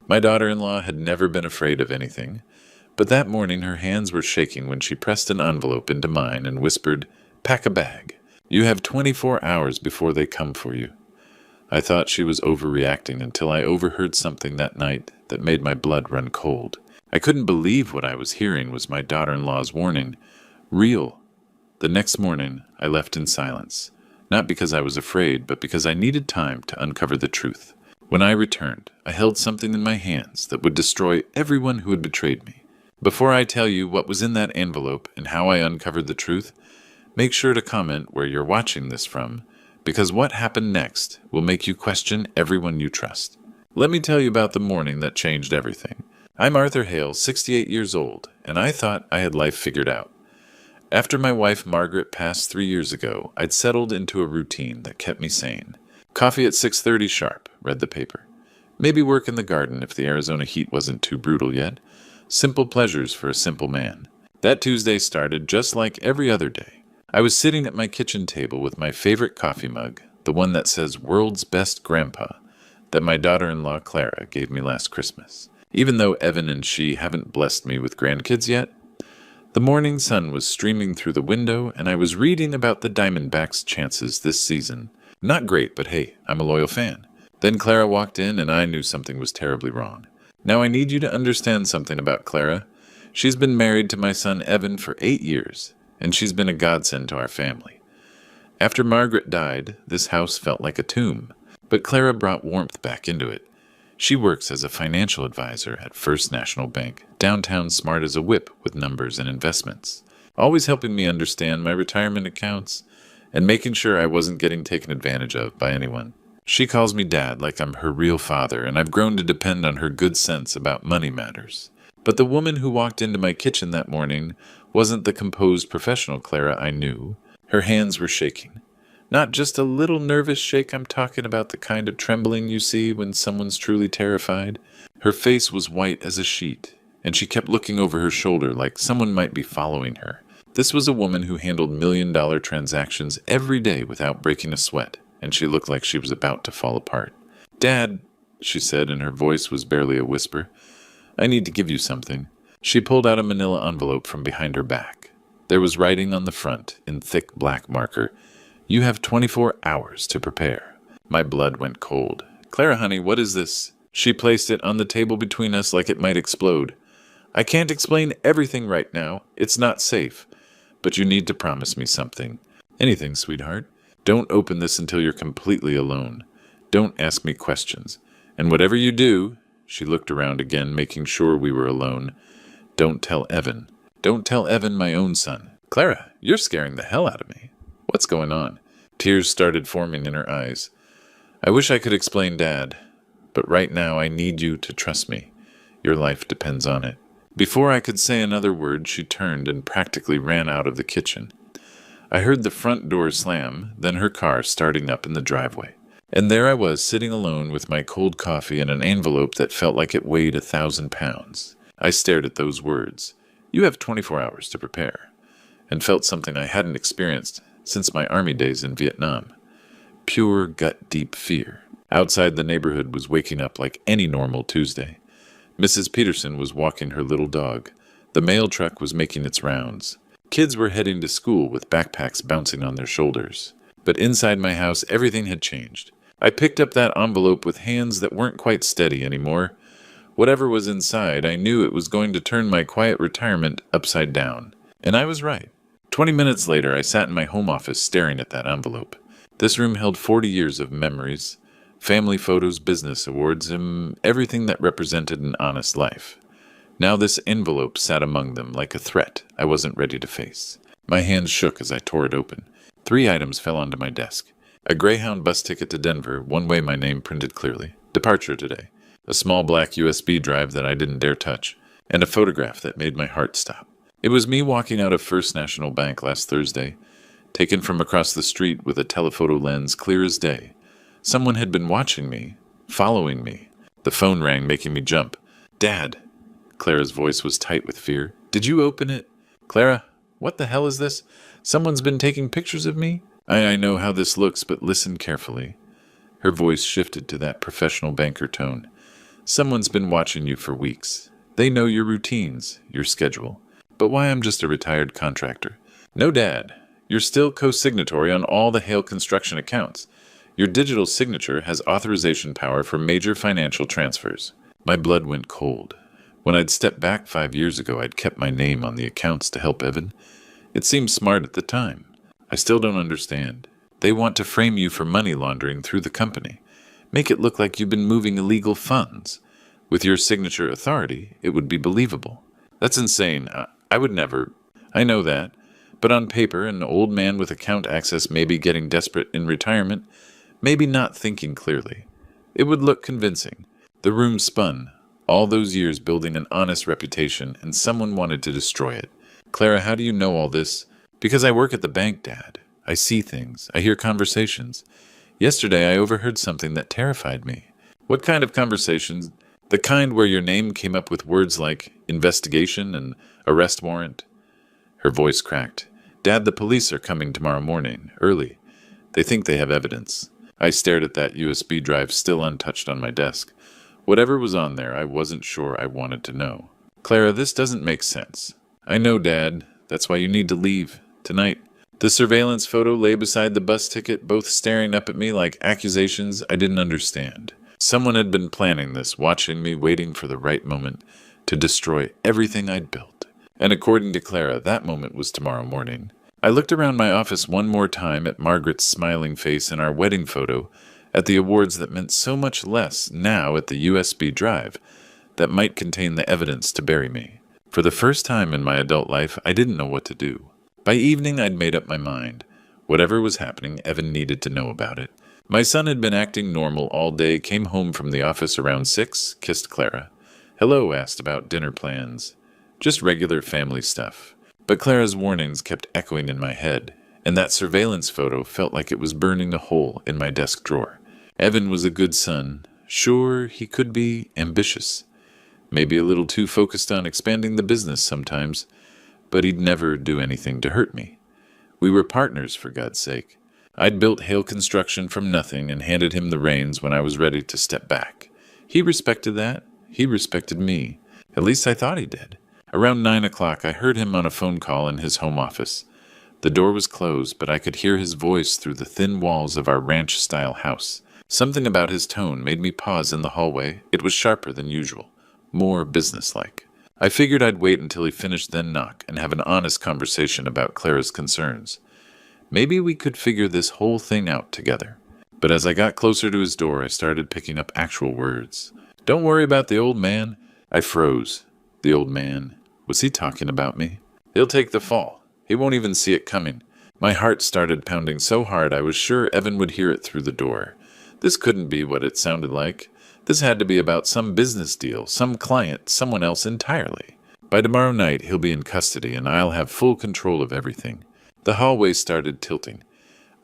My daughter-in-law had never been afraid of anything, but that morning her hands were shaking when she pressed an envelope into mine and whispered, "Pack a bag. You have 24 hours before they come for you." I thought she was overreacting until I overheard something that night that made my blood run cold. I couldn't believe what I was hearing was my daughter-in-law's warning. Real. The next morning, I left in silence. Not because I was afraid, but because I needed time to uncover the truth. When I returned, I held something in my hands that would destroy everyone who had betrayed me. Before I tell you what was in that envelope and how I uncovered the truth, make sure to comment where you're watching this from, because what happened next will make you question everyone you trust. Let me tell you about the morning that changed everything. I'm Arthur Hale, 68 years old, and I thought I had life figured out. After my wife Margaret passed 3 years ago, I'd settled into a routine that kept me sane. Coffee at 6:30 sharp, read the paper. Maybe work in the garden if the Arizona heat wasn't too brutal yet. Simple pleasures for a simple man. That Tuesday started just like every other day. I was sitting at my kitchen table with my favorite coffee mug, the one that says "World's Best Grandpa," that my daughter-in-law Clara gave me last Christmas. Even though Evan and she haven't blessed me with grandkids yet, the morning sun was streaming through the window, and I was reading about the Diamondbacks' chances this season. Not great, but hey, I'm a loyal fan. Then Clara walked in, and I knew something was terribly wrong. Now I need you to understand something about Clara. She's been married to my son Evan for 8 years, and she's been a godsend to our family. After Margaret died, this house felt like a tomb, but Clara brought warmth back into it. She works as a financial advisor at First National Bank, downtown, smart as a whip with numbers and investments, always helping me understand my retirement accounts and making sure I wasn't getting taken advantage of by anyone. She calls me Dad like I'm her real father, and I've grown to depend on her good sense about money matters. But the woman who walked into my kitchen that morning wasn't the composed professional Clara I knew. Her hands were shaking. Not just a little nervous shake, I'm talking about the kind of trembling you see when someone's truly terrified. Her face was white as a sheet, and she kept looking over her shoulder like someone might be following her. This was a woman who handled million-dollar transactions every day without breaking a sweat, and she looked like she was about to fall apart. "Dad," she said, and her voice was barely a whisper, "I need to give you something." She pulled out a manila envelope from behind her back. There was writing on the front, in thick black marker, "You have 24 hours to prepare." My blood went cold. "Clara, honey, what is this?" She placed it on the table between us like it might explode. "I can't explain everything right now. It's not safe. But you need to promise me something." "Anything, sweetheart. Don't open this until you're completely alone. Don't ask me questions. And whatever you do," she looked around again, making sure we were alone, "don't tell Evan. Don't tell Evan, my own son." "Clara, you're scaring the hell out of me. What's going on?" Tears started forming in her eyes. "I wish I could explain, Dad, but right now I need you to trust me. Your life depends on it." Before I could say another word, she turned and practically ran out of the kitchen. I heard the front door slam, then her car starting up in the driveway. And there I was, sitting alone with my cold coffee and an envelope that felt like it weighed 1,000 pounds. I stared at those words, "You have 24 hours to prepare," and felt something I hadn't experienced since my army days in Vietnam. Pure, gut-deep fear. Outside, the neighborhood was waking up like any normal Tuesday. Mrs. Peterson was walking her little dog. The mail truck was making its rounds. Kids were heading to school with backpacks bouncing on their shoulders. But inside my house, everything had changed. I picked up that envelope with hands that weren't quite steady anymore. Whatever was inside, I knew it was going to turn my quiet retirement upside down. And I was right. 20 minutes later, I sat in my home office staring at that envelope. This room held 40 years of memories, family photos, business awards, and everything that represented an honest life. Now this envelope sat among them like a threat I wasn't ready to face. My hands shook as I tore it open. 3 items fell onto my desk. A Greyhound bus ticket to Denver, one way my name printed clearly. Departure today. A small black USB drive that I didn't dare touch. And a photograph that made my heart stop. It was me walking out of First National Bank last Thursday, taken from across the street with a telephoto lens clear as day. Someone had been watching me, following me. The phone rang, making me jump. "Dad!" Clara's voice was tight with fear. "Did you open it?" "Clara, what the hell is this? Someone's been taking pictures of me?" I know how this looks, but listen carefully." Her voice shifted to that professional banker tone. Someone's been watching you for weeks. They know your routines, your schedule. But why I'm just a retired contractor? No, Dad. You're still co-signatory on all the Hale construction accounts. Your digital signature has authorization power for major financial transfers. My blood went cold. When I'd stepped back 5 years ago, I'd kept my name on the accounts to help Evan. It seemed smart at the time. I still don't understand. They want to frame you for money laundering through the company. Make it look like you've been moving illegal funds. With your signature authority, it would be believable. That's insane. I would never. I know that. But on paper, an old man with account access may be getting desperate in retirement, maybe not thinking clearly. It would look convincing. The room spun. All those years building an honest reputation, and someone wanted to destroy it. Clara, how do you know all this? Because I work at the bank, Dad. I see things. I hear conversations. Yesterday I overheard something that terrified me. What kind of conversations? The kind where your name came up with words like investigation and arrest warrant. Her voice cracked. Dad, the police are coming tomorrow morning, early. They think they have evidence. I stared at that USB drive still untouched on my desk. Whatever was on there, I wasn't sure I wanted to know. Clara, this doesn't make sense. I know, Dad. That's why you need to leave. Tonight. The surveillance photo lay beside the bus ticket, both staring up at me like accusations I didn't understand. Someone had been planning this, watching me, waiting for the right moment to destroy everything I'd built. And according to Clara, that moment was tomorrow morning. I looked around my office one more time at Margaret's smiling face in our wedding photo, at the awards that meant so much less now at the USB drive that might contain the evidence to bury me. For the first time in my adult life, I didn't know what to do. By evening, I'd made up my mind. Whatever was happening, Evan needed to know about it. My son had been acting normal all day, came home from the office around 6, kissed Clara. Hello, asked about dinner plans. Just regular family stuff. But Clara's warnings kept echoing in my head, and that surveillance photo felt like it was burning a hole in my desk drawer. Evan was a good son. Sure, he could be ambitious. Maybe a little too focused on expanding the business sometimes, but he'd never do anything to hurt me. We were partners, for God's sake. I'd built Hale Construction from nothing and handed him the reins when I was ready to step back. He respected that. He respected me. At least I thought he did. Around 9 o'clock, I heard him on a phone call in his home office. The door was closed, but I could hear his voice through the thin walls of our ranch-style house. Something about his tone made me pause in the hallway. It was sharper than usual, more businesslike. I figured I'd wait until he finished, then knock, and have an honest conversation about Clara's concerns. Maybe we could figure this whole thing out together. But as I got closer to his door, I started picking up actual words. Don't worry about the old man. I froze. The old man. Was he talking about me? He'll take the fall. He won't even see it coming. My heart started pounding so hard I was sure Evan would hear it through the door. This couldn't be what it sounded like. This had to be about some business deal, some client, someone else entirely. By tomorrow night, he'll be in custody, and I'll have full control of everything. The hallway started tilting.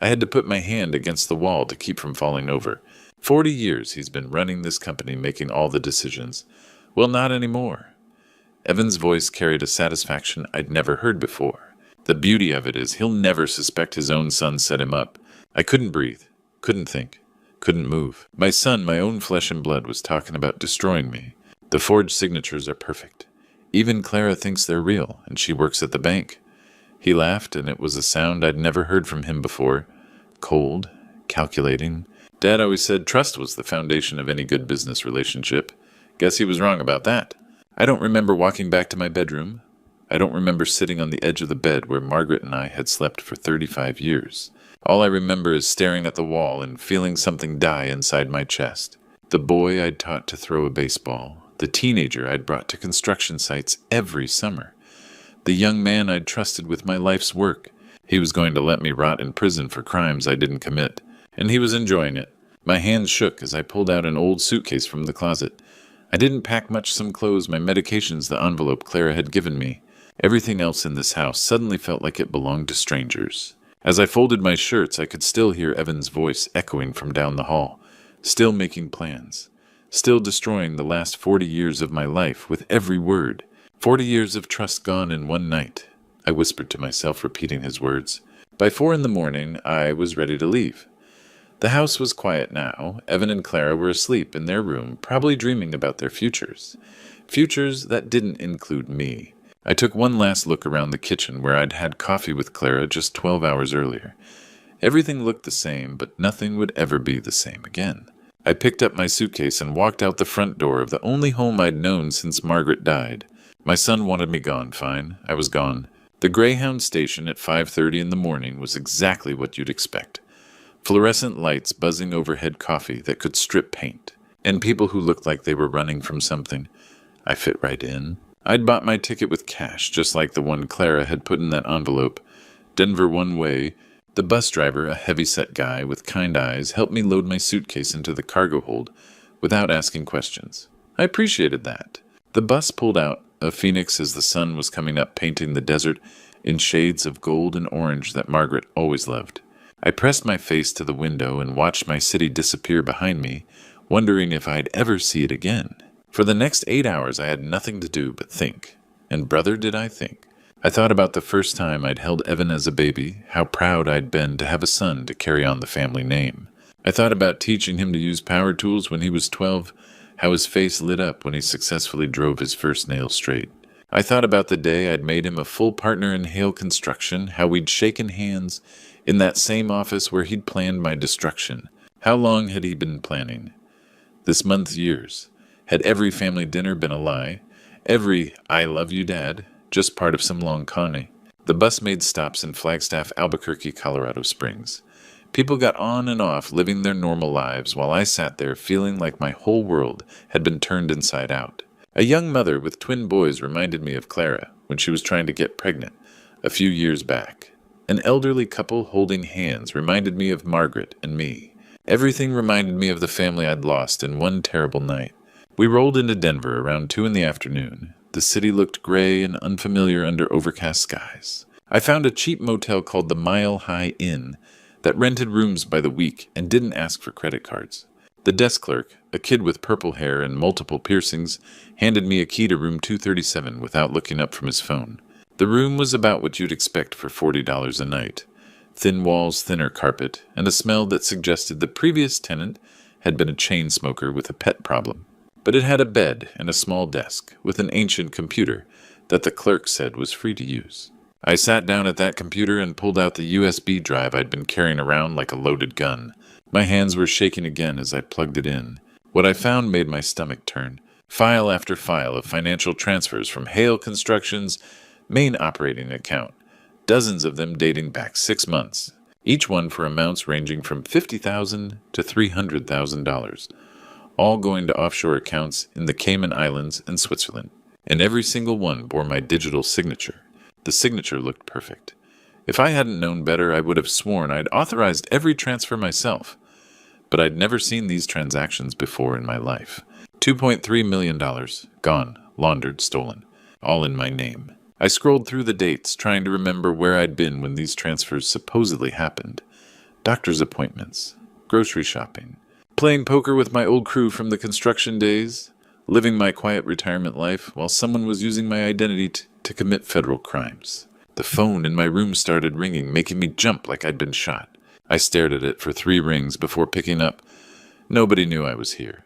I had to put my hand against the wall to keep from falling over. 40 years he's been running this company, making all the decisions. Well, not anymore. Evan's voice carried a satisfaction I'd never heard before. The beauty of it is he'll never suspect his own son set him up. I couldn't breathe, couldn't think. Couldn't move. My son, my own flesh and blood, was talking about destroying me. The forged signatures are perfect. Even Clara thinks they're real, and she works at the bank. He laughed, and it was a sound I'd never heard from him before. Cold, calculating. Dad always said trust was the foundation of any good business relationship. Guess he was wrong about that. I don't remember walking back to my bedroom. I don't remember sitting on the edge of the bed where Margaret and I had slept for 35 years. All I remember is staring at the wall and feeling something die inside my chest. The boy I'd taught to throw a baseball. The teenager I'd brought to construction sites every summer. The young man I'd trusted with my life's work. He was going to let me rot in prison for crimes I didn't commit. And he was enjoying it. My hands shook as I pulled out an old suitcase from the closet. I didn't pack much, some clothes, my medications, the envelope Clara had given me. Everything else in this house suddenly felt like it belonged to strangers. As I folded my shirts, I could still hear Evan's voice echoing from down the hall, still making plans, still destroying the last 40 years of my life with every word. 40 years of trust gone in one night, I whispered to myself, repeating his words. By 4 in the morning, I was ready to leave. The house was quiet now. Evan and Clara were asleep in their room, probably dreaming about their futures. Futures that didn't include me. I took one last look around the kitchen where I'd had coffee with Clara just 12 hours earlier. Everything looked the same, but nothing would ever be the same again. I picked up my suitcase and walked out the front door of the only home I'd known since Margaret died. My son wanted me gone, fine. I was gone. The Greyhound station at 5:30 in the morning was exactly what you'd expect. Fluorescent lights buzzing overhead, coffee that could strip paint, and people who looked like they were running from something. I fit right in. I'd bought my ticket with cash, just like the one Clara had put in that envelope. Denver one way. The bus driver, a heavy-set guy with kind eyes, helped me load my suitcase into the cargo hold without asking questions. I appreciated that. The bus pulled out of Phoenix as the sun was coming up, painting the desert in shades of gold and orange that Margaret always loved. I pressed my face to the window and watched my city disappear behind me, wondering if I'd ever see it again. For the next 8 hours I had nothing to do but think. And brother, did I think. I thought about the first time I'd held Evan as a baby, how proud I'd been to have a son to carry on the family name. I thought about teaching him to use power tools when he was 12, how his face lit up when he successfully drove his first nail straight. I thought about the day I'd made him a full partner in Hale Construction, how we'd shaken hands in that same office where he'd planned my destruction. How long had he been planning? This month, years. Had every family dinner been a lie? Every "I love you, Dad," just part of some long conning? The bus made stops in Flagstaff, Albuquerque, Colorado Springs. People got on and off, living their normal lives, while I sat there feeling like my whole world had been turned inside out. A young mother with twin boys reminded me of Clara when she was trying to get pregnant a few years back. An elderly couple holding hands reminded me of Margaret and me. Everything reminded me of the family I'd lost in one terrible night. We rolled into Denver around 2 in the afternoon. The city looked gray and unfamiliar under overcast skies. I found a cheap motel called the Mile High Inn that rented rooms by the week and didn't ask for credit cards. The desk clerk, a kid with purple hair and multiple piercings, handed me a key to room 237 without looking up from his phone. The room was about what you'd expect for $40 a night. Thin walls, thinner carpet, and a smell that suggested the previous tenant had been a chain smoker with a pet problem. But it had a bed and a small desk with an ancient computer that the clerk said was free to use. I sat down at that computer and pulled out the USB drive I'd been carrying around like a loaded gun. My hands were shaking again as I plugged it in. What I found made my stomach turn. File after file of financial transfers from Hale Construction's main operating account, dozens of them dating back 6 months, each one for amounts ranging from $50,000 to $300,000, all going to offshore accounts in the Cayman Islands and Switzerland. And every single one bore my digital signature. The signature looked perfect. If I hadn't known better, I would have sworn I'd authorized every transfer myself. But I'd never seen these transactions before in my life. $2.3 million, gone, laundered, stolen, all in my name. I scrolled through the dates, trying to remember where I'd been when these transfers supposedly happened. Doctor's appointments, grocery shopping, playing poker with my old crew from the construction days, living my quiet retirement life while someone was using my identity to commit federal crimes. The phone in my room started ringing, making me jump like I'd been shot. I stared at it for 3 rings before picking up. Nobody knew I was here.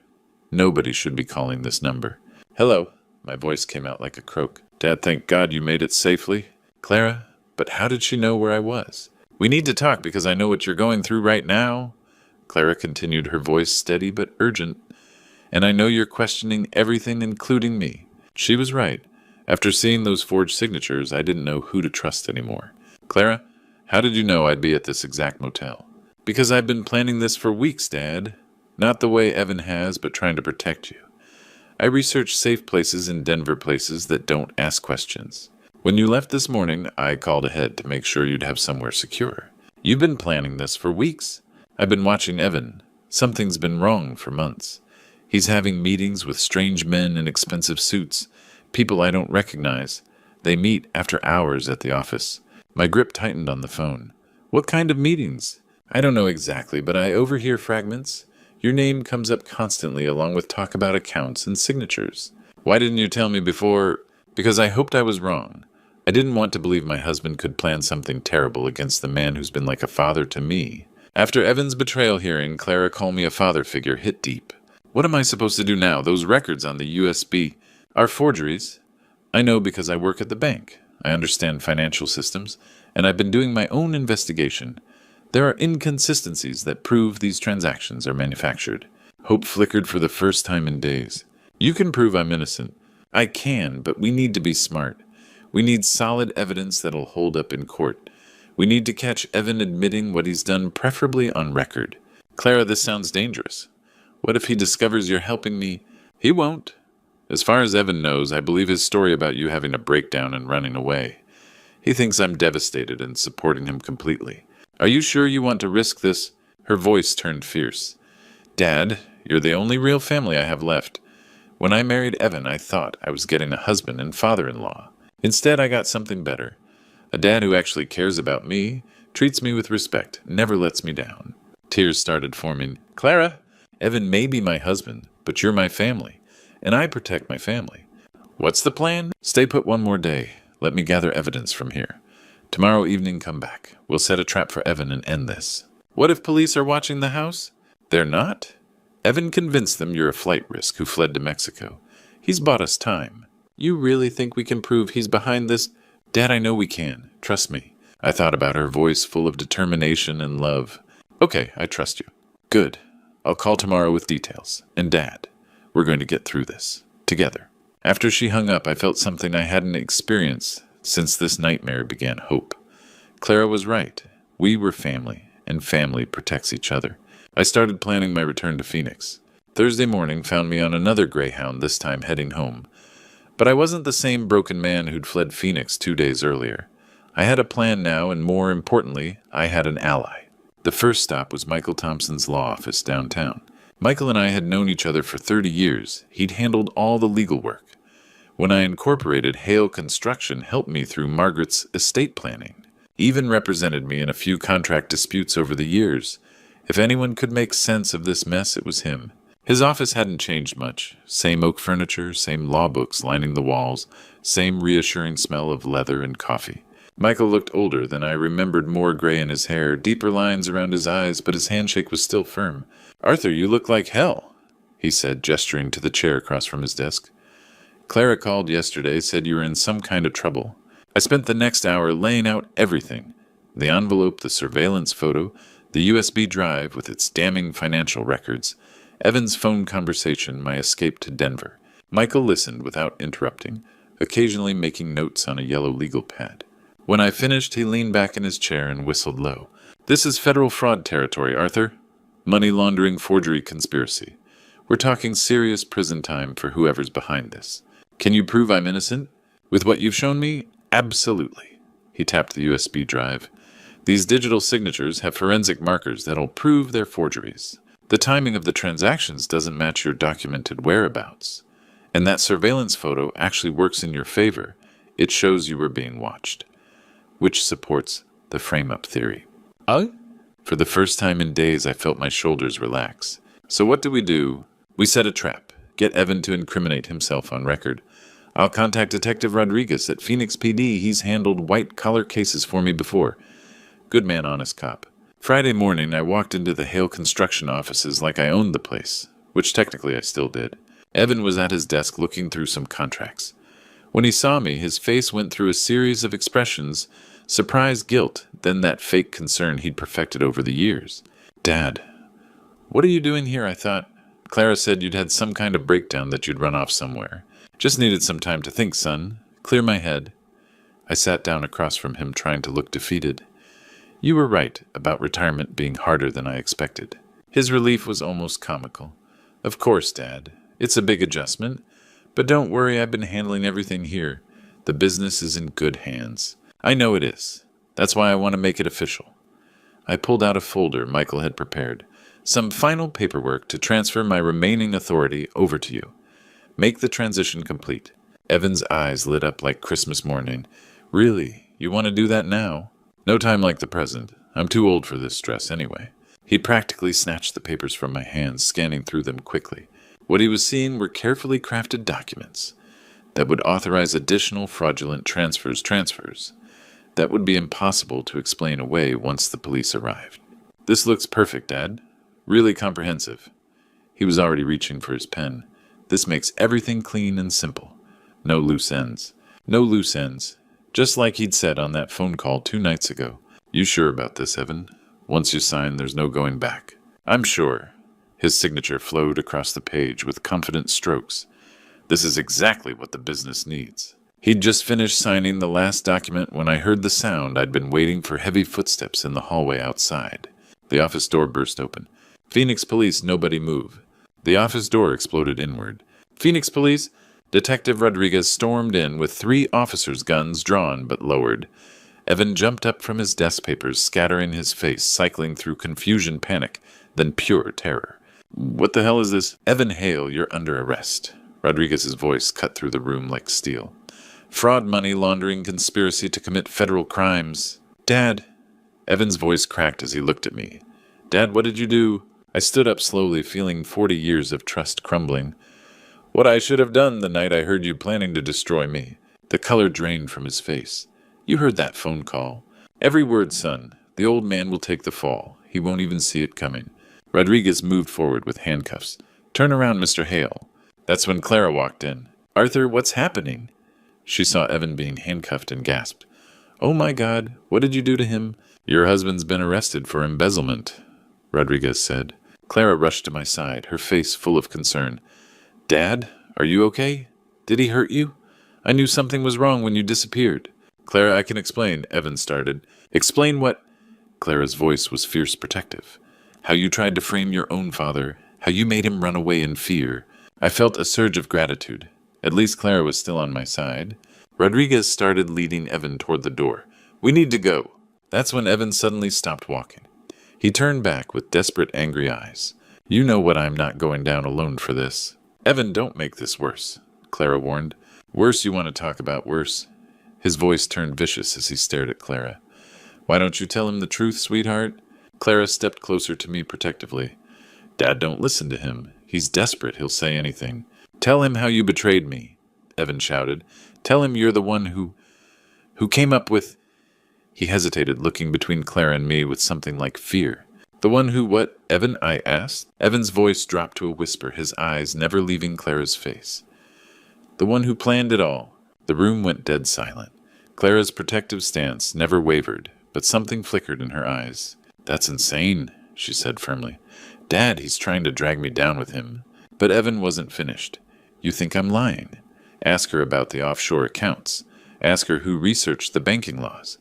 Nobody should be calling this number. Hello. My voice came out like a croak. Dad, thank God you made it safely. Clara, but how did she know where I was? We need to talk because I know what you're going through right now. Clara continued, her voice steady but urgent. And I know you're questioning everything, including me. She was right. After seeing those forged signatures, I didn't know who to trust anymore. Clara, how did you know I'd be at this exact motel? Because I've been planning this for weeks, Dad. Not the way Evan has, but trying to protect you. I researched safe places in Denver, places that don't ask questions. When you left this morning, I called ahead to make sure you'd have somewhere secure. You've been planning this for weeks. I've been watching Evan. Something's been wrong for months. He's having meetings with strange men in expensive suits, people I don't recognize. They meet after hours at the office. My grip tightened on the phone. What kind of meetings? I don't know exactly, but I overhear fragments. Your name comes up constantly along with talk about accounts and signatures. Why didn't you tell me before? Because I hoped I was wrong. I didn't want to believe my husband could plan something terrible against the man who's been like a father to me. After Evan's betrayal hearing, Clara called me a father figure hit deep. What am I supposed to do now? Those records on the USB are forgeries. I know because I work at the bank. I understand financial systems, and I've been doing my own investigation. There are inconsistencies that prove these transactions are manufactured. Hope flickered for the first time in days. You can prove I'm innocent. I can, but we need to be smart. We need solid evidence that'll hold up in court. We need to catch Evan admitting what he's done, preferably on record. Clara, this sounds dangerous. What if he discovers you're helping me? He won't. As far as Evan knows, I believe his story about you having a breakdown and running away. He thinks I'm devastated and supporting him completely. Are you sure you want to risk this? Her voice turned fierce. Dad, you're the only real family I have left. When I married Evan, I thought I was getting a husband and father-in-law. Instead, I got something better. A dad who actually cares about me, treats me with respect, never lets me down. Tears started forming. Clara, Evan may be my husband, but you're my family, and I protect my family. What's the plan? Stay put one more day. Let me gather evidence from here. Tomorrow evening, come back. We'll set a trap for Evan and end this. What if police are watching the house? They're not? Evan convinced them you're a flight risk who fled to Mexico. He's bought us time. You really think we can prove he's behind this? Dad, I know we can. Trust me. I thought about her voice full of determination and love. Okay, I trust you. Good. I'll call tomorrow with details. And Dad, we're going to get through this. Together. After she hung up, I felt something I hadn't experienced since this nightmare began. Hope. Clara was right. We were family, and family protects each other. I started planning my return to Phoenix. Thursday morning found me on another Greyhound, this time heading home. But I wasn't the same broken man who'd fled Phoenix 2 days earlier. I had a plan now, and more importantly, I had an ally. The first stop was Michael Thompson's law office downtown. Michael and I had known each other for 30 years. He'd handled all the legal work. When I incorporated, Hale Construction helped me through Margaret's estate planning. Even represented me in a few contract disputes over the years. If anyone could make sense of this mess, it was him. His office hadn't changed much. Same oak furniture, same law books lining the walls, same reassuring smell of leather and coffee. Michael looked older than I remembered, more gray in his hair, deeper lines around his eyes, but his handshake was still firm. Arthur, you look like hell, he said, gesturing to the chair across from his desk. Clara called yesterday, said you were in some kind of trouble. I spent the next hour laying out everything. The envelope, the surveillance photo, the USB drive with its damning financial records, Evan's phone conversation, my escape to Denver. Michael listened without interrupting, occasionally making notes on a yellow legal pad. When I finished, he leaned back in his chair and whistled low. This is federal fraud territory, Arthur. Money laundering, forgery, conspiracy. We're talking serious prison time for whoever's behind this. Can you prove I'm innocent? With what you've shown me? Absolutely. He tapped the USB drive. These digital signatures have forensic markers that'll prove they're forgeries. The timing of the transactions doesn't match your documented whereabouts. And that surveillance photo actually works in your favor. It shows you were being watched. Which supports the frame-up theory. For the first time in days, I felt my shoulders relax. So what do? We set a trap. Get Evan to incriminate himself on record. I'll contact Detective Rodriguez at Phoenix PD. He's handled white-collar cases for me before. Good man, honest cop. Friday morning, I walked into the Hale Construction offices like I owned the place, which technically I still did. Evan was at his desk looking through some contracts. When he saw me, his face went through a series of expressions, surprise, guilt, then that fake concern he'd perfected over the years. Dad, what are you doing here? I thought. Clara said you'd had some kind of breakdown, that you'd run off somewhere. Just needed some time to think, son. Clear my head. I sat down across from him, trying to look defeated. You were right about retirement being harder than I expected. His relief was almost comical. Of course, Dad. It's a big adjustment. But don't worry, I've been handling everything here. The business is in good hands. I know it is. That's why I want to make it official. I pulled out a folder Michael had prepared. Some final paperwork to transfer my remaining authority over to you. Make the transition complete. Evan's eyes lit up like Christmas morning. Really? You want to do that now? No time like the present. I'm too old for this stress anyway. He practically snatched the papers from my hands, scanning through them quickly. What he was seeing were carefully crafted documents that would authorize additional fraudulent transfers that would be impossible to explain away once the police arrived. This looks perfect, Dad. Really comprehensive. He was already reaching for his pen. This makes everything clean and simple. No loose ends. No loose ends. Just like he'd said on that phone call 2 nights ago. You sure about this, Evan? Once you sign, there's no going back. I'm sure. His signature flowed across the page with confident strokes. This is exactly what the business needs. He'd just finished signing the last document when I heard the sound. I'd been waiting for heavy footsteps in the hallway outside. The office door burst open. Phoenix Police, nobody move. The office door exploded inward. Phoenix Police? Detective Rodriguez stormed in with 3 officers' guns drawn but lowered. Evan jumped up from his desk papers, scattering his face, cycling through confusion, panic, then pure terror. What the hell is this? Evan Hale, you're under arrest. Rodriguez's voice cut through the room like steel. Fraud, money laundering, conspiracy to commit federal crimes. Dad. Evan's voice cracked as he looked at me. Dad, what did you do? I stood up slowly, feeling 40 years of trust crumbling. What I should have done the night I heard you planning to destroy me. The color drained from his face. You heard that phone call. Every word, son. The old man will take the fall. He won't even see it coming. Rodriguez moved forward with handcuffs. Turn around, Mr. Hale. That's when Clara walked in. Arthur, what's happening? She saw Evan being handcuffed and gasped. Oh my God, what did you do to him? Your husband's been arrested for embezzlement, Rodriguez said. Clara rushed to my side, her face full of concern. Dad, are you okay? Did he hurt you? I knew something was wrong when you disappeared. Clara, I can explain, Evan started. Explain what? Clara's voice was fierce protective. How you tried to frame your own father, how you made him run away in fear. I felt a surge of gratitude. At least Clara was still on my side. Rodriguez started leading Evan toward the door. We need to go. That's when Evan suddenly stopped walking. He turned back with desperate, angry eyes. You know what, I'm not going down alone for this. Evan, don't make this worse, Clara warned. Worse, you want to talk about worse? His voice turned vicious as he stared at Clara. Why don't you tell him the truth, sweetheart? Clara stepped closer to me protectively. Dad, don't listen to him. He's desperate. He'll say anything. Tell him how you betrayed me, Evan shouted. Tell him you're the one who came up with... He hesitated, looking between Clara and me with something like fear. The one who what, Evan? I asked. Evan's voice dropped to a whisper, his eyes never leaving Clara's face. The one who planned it all. The room went dead silent. Clara's protective stance never wavered, but something flickered in her eyes. That's insane, she said firmly. Dad, he's trying to drag me down with him. But Evan wasn't finished. You think I'm lying? Ask her about the offshore accounts. Ask her who researched the banking laws.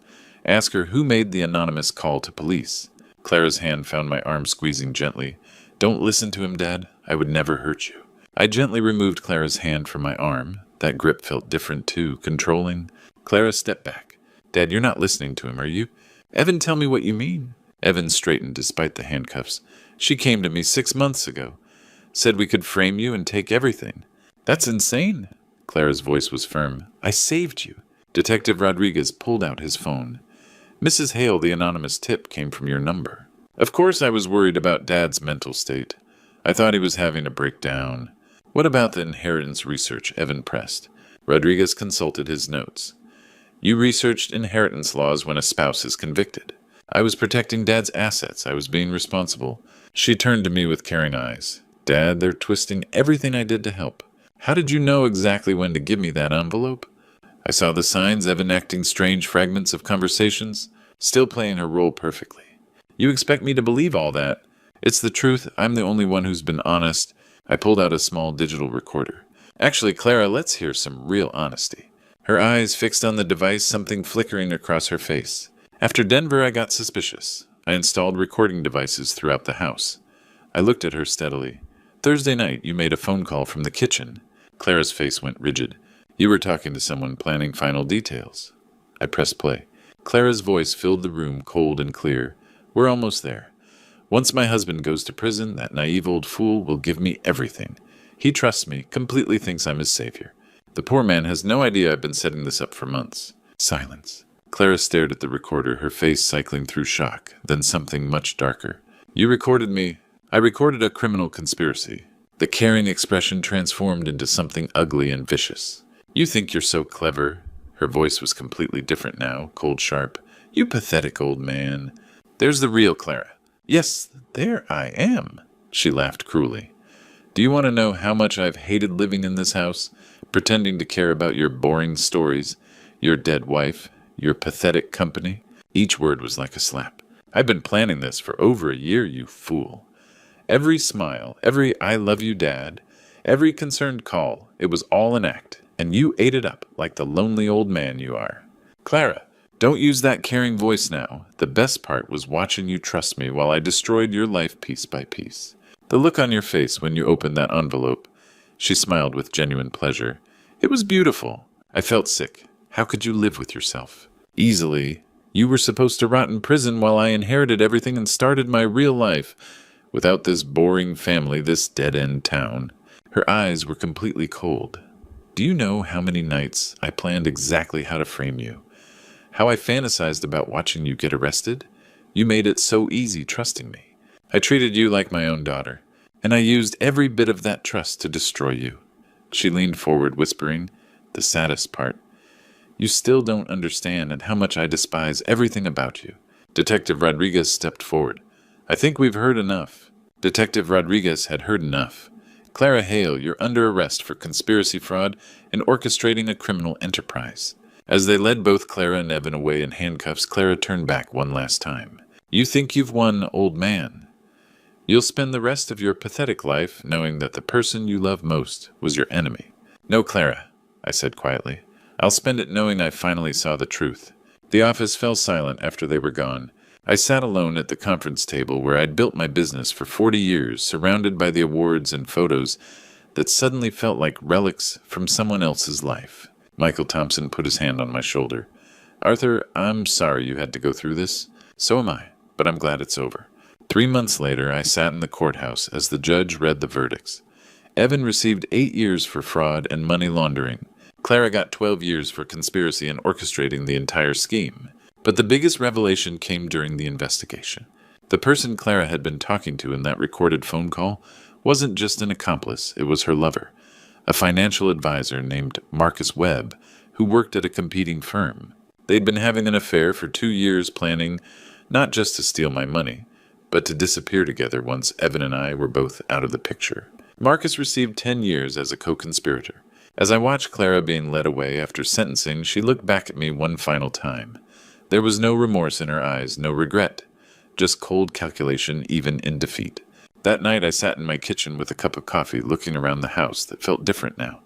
Ask her who made the anonymous call to police. Clara's hand found my arm squeezing gently. Don't listen to him, Dad. I would never hurt you. I gently removed Clara's hand from my arm. That grip felt different too, controlling. Clara stepped back. Dad, you're not listening to him, are you? Evan, tell me what you mean. Evan straightened despite the handcuffs. She came to me 6 months ago. Said we could frame you and take everything. That's insane. Clara's voice was firm. I saved you. Detective Rodriguez pulled out his phone. Mrs. Hale, the anonymous tip came from your number. Of course I was worried about Dad's mental state. I thought he was having a breakdown. What about the inheritance research? Evan pressed. Rodriguez consulted his notes. You researched inheritance laws when a spouse is convicted. I was protecting Dad's assets. I was being responsible. She turned to me with caring eyes. Dad, they're twisting everything I did to help. How did you know exactly when to give me that envelope? I saw the signs, Evan acting strange fragments of conversations, still playing her role perfectly. You expect me to believe all that? It's the truth. I'm the only one who's been honest. I pulled out a small digital recorder. Actually, Clara, let's hear some real honesty. Her eyes fixed on the device, something flickering across her face. After Denver, I got suspicious. I installed recording devices throughout the house. I looked at her steadily. Thursday night, you made a phone call from the kitchen. Clara's face went rigid. You were talking to someone planning final details. I pressed play. Clara's voice filled the room cold and clear. We're almost there. Once my husband goes to prison, that naive old fool will give me everything. He trusts me, completely thinks I'm his savior. The poor man has no idea I've been setting this up for months. Silence. Clara stared at the recorder, her face cycling through shock, then something much darker. You recorded me. I recorded a criminal conspiracy. The caring expression transformed into something ugly and vicious. You think you're so clever. Her voice was completely different now, cold sharp. You pathetic old man. There's the real Clara. Yes, there I am, she laughed cruelly. Do you want to know how much I've hated living in this house, pretending to care about your boring stories, your dead wife, your pathetic company? Each word was like a slap. I've been planning this for over a year, you fool. Every smile, every I love you, Dad, every concerned call, it was all an act, and you ate it up like the lonely old man you are. Clara, don't use that caring voice now. The best part was watching you trust me while I destroyed your life piece by piece. The look on your face when you opened that envelope. She smiled with genuine pleasure. It was beautiful. I felt sick. How could you live with yourself? Easily. You were supposed to rot in prison while I inherited everything and started my real life. Without this boring family, this dead-end town. Her eyes were completely cold. Do you know how many nights I planned exactly how to frame you? How I fantasized about watching you get arrested? You made it so easy trusting me. I treated you like my own daughter, and I used every bit of that trust to destroy you. She leaned forward, whispering, the saddest part. You still don't understand and how much I despise everything about you. Detective Rodriguez stepped forward. I think we've heard enough. Detective Rodriguez had heard enough. Clara Hale, you're under arrest for conspiracy fraud and orchestrating a criminal enterprise. As they led both Clara and Evan away in handcuffs, Clara turned back one last time. You think you've won, old man. You'll spend the rest of your pathetic life knowing that the person you love most was your enemy. No, Clara, I said quietly. I'll spend it knowing I finally saw the truth. The office fell silent after they were gone. I sat alone at the conference table where I'd built my business for 40 years, surrounded by the awards and photos that suddenly felt like relics from someone else's life. Michael Thompson put his hand on my shoulder. Arthur, I'm sorry you had to go through this. So am I, but I'm glad it's over. 3 months later, I sat in the courthouse as the judge read the verdicts. Evan received 8 years for fraud and money laundering. Clara got 12 years for conspiracy and orchestrating the entire scheme. But the biggest revelation came during the investigation. The person Clara had been talking to in that recorded phone call wasn't just an accomplice, it was her lover, a financial advisor named Marcus Webb, who worked at a competing firm. They'd been having an affair for 2 years, planning not just to steal my money, but to disappear together once Evan and I were both out of the picture. Marcus received 10 years as a co-conspirator. As I watched Clara being led away after sentencing, she looked back at me one final time. There was no remorse in her eyes, no regret, just cold calculation even in defeat. That night I sat in my kitchen with a cup of coffee, looking around the house that felt different now.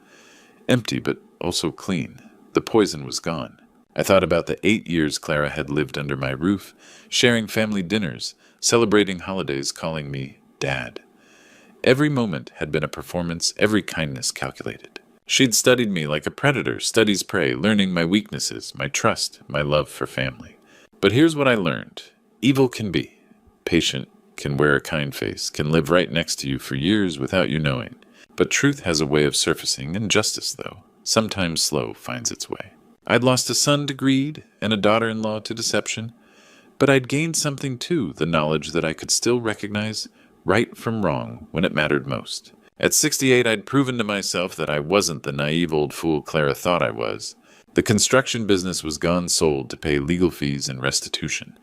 Empty, but also clean. The poison was gone. I thought about the 8 years Clara had lived under my roof, sharing family dinners, celebrating holidays, calling me Dad. Every moment had been a performance, every kindness calculated. She'd studied me like a predator studies prey, learning my weaknesses, my trust, my love for family. But here's what I learned. Evil can be patient, can wear a kind face, can live right next to you for years without you knowing. But truth has a way of surfacing, and justice, though, sometimes slow, finds its way. I'd lost a son to greed and a daughter-in-law to deception, but I'd gained something too, the knowledge that I could still recognize right from wrong when it mattered most. At 68, I'd proven to myself that I wasn't the naive old fool Clara thought I was. The construction business was gone sold to pay legal fees and restitution.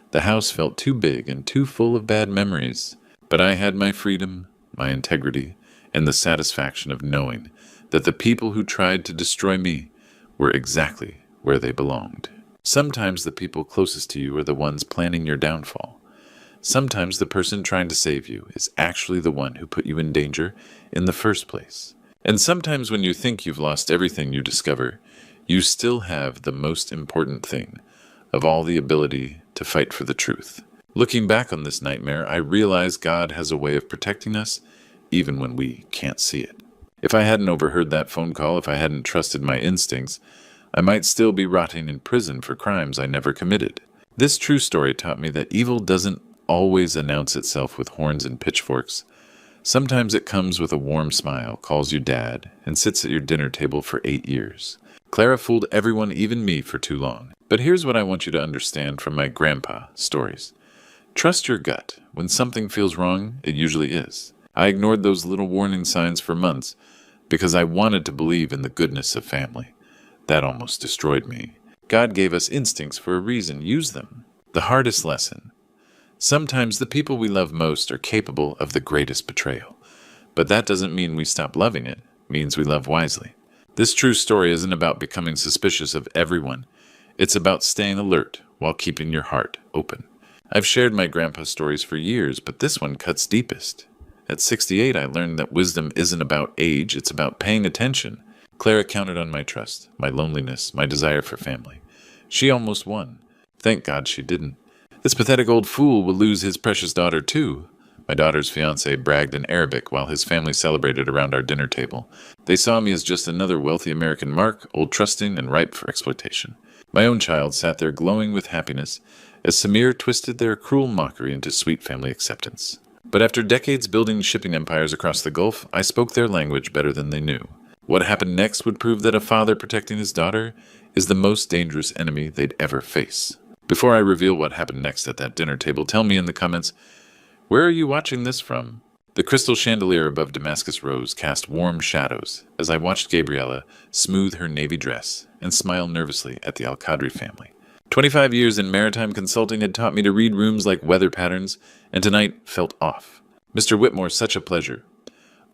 The house felt too big and too full of bad memories, but I had my freedom, my integrity, and the satisfaction of knowing that the people who tried to destroy me were exactly where they belonged. Sometimes the people closest to you are the ones planning your downfall. Sometimes the person trying to save you is actually the one who put you in danger in the first place. And sometimes when you think you've lost everything, you discover you still have the most important thing of all, the ability to fight for the truth. Looking back on this nightmare, I realize God has a way of protecting us even when we can't see it. If I hadn't overheard that phone call, if I hadn't trusted my instincts, I might still be rotting in prison for crimes I never committed. This true story taught me that evil doesn't always announce itself with horns and pitchforks. Sometimes it comes with a warm smile, calls you Dad, and sits at your dinner table for 8 years. Clara fooled everyone, even me, for too long. But here's what I want you to understand from my grandpa stories. Trust your gut. When something feels wrong, it usually is. I ignored those little warning signs for months because I wanted to believe in the goodness of family. That almost destroyed me. God gave us instincts for a reason. Use them. The hardest lesson. Sometimes the people we love most are capable of the greatest betrayal. But that doesn't mean we stop loving it. It means we love wisely. This true story isn't about becoming suspicious of everyone. It's about staying alert while keeping your heart open. I've shared my grandpa's stories for years, but this one cuts deepest. At 68, I learned that wisdom isn't about age, it's about paying attention. Clara counted on my trust, my loneliness, my desire for family. She almost won. Thank God she didn't. This pathetic old fool will lose his precious daughter, too. My daughter's fiancé bragged in Arabic while his family celebrated around our dinner table. They saw me as just another wealthy American mark, old trusting and ripe for exploitation. My own child sat there glowing with happiness as Samir twisted their cruel mockery into sweet family acceptance. But after decades building shipping empires across the Gulf, I spoke their language better than they knew. What happened next would prove that a father protecting his daughter is the most dangerous enemy they'd ever face. Before I reveal what happened next at that dinner table, tell me in the comments, where are you watching this from? The crystal chandelier above Damascus Rose cast warm shadows as I watched Gabriella smooth her navy dress and smile nervously at the Al-Qadri family. 25 years in maritime consulting had taught me to read rooms like weather patterns, and tonight felt off. Mr. Whitmore, such a pleasure.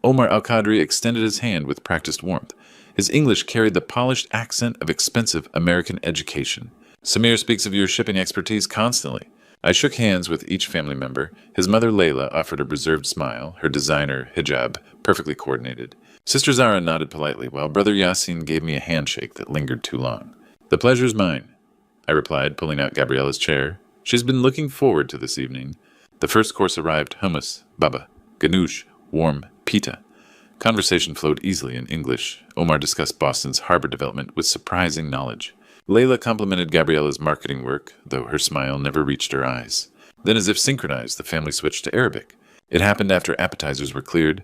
Omar Al-Qadri extended his hand with practiced warmth. His English carried the polished accent of expensive American education. Samir speaks of your shipping expertise constantly. I shook hands with each family member. His mother Layla offered a reserved smile, her designer hijab perfectly coordinated. Sister Zara nodded politely, while Brother Yasin gave me a handshake that lingered too long. The pleasure's mine, I replied, pulling out Gabriella's chair. She's been looking forward to this evening. The first course arrived: hummus, baba, ganoush, warm pita. Conversation flowed easily in English. Omar discussed Boston's harbor development with surprising knowledge. Layla complimented Gabriella's marketing work, though her smile never reached her eyes. Then, as if synchronized, the family switched to Arabic. It happened after appetizers were cleared.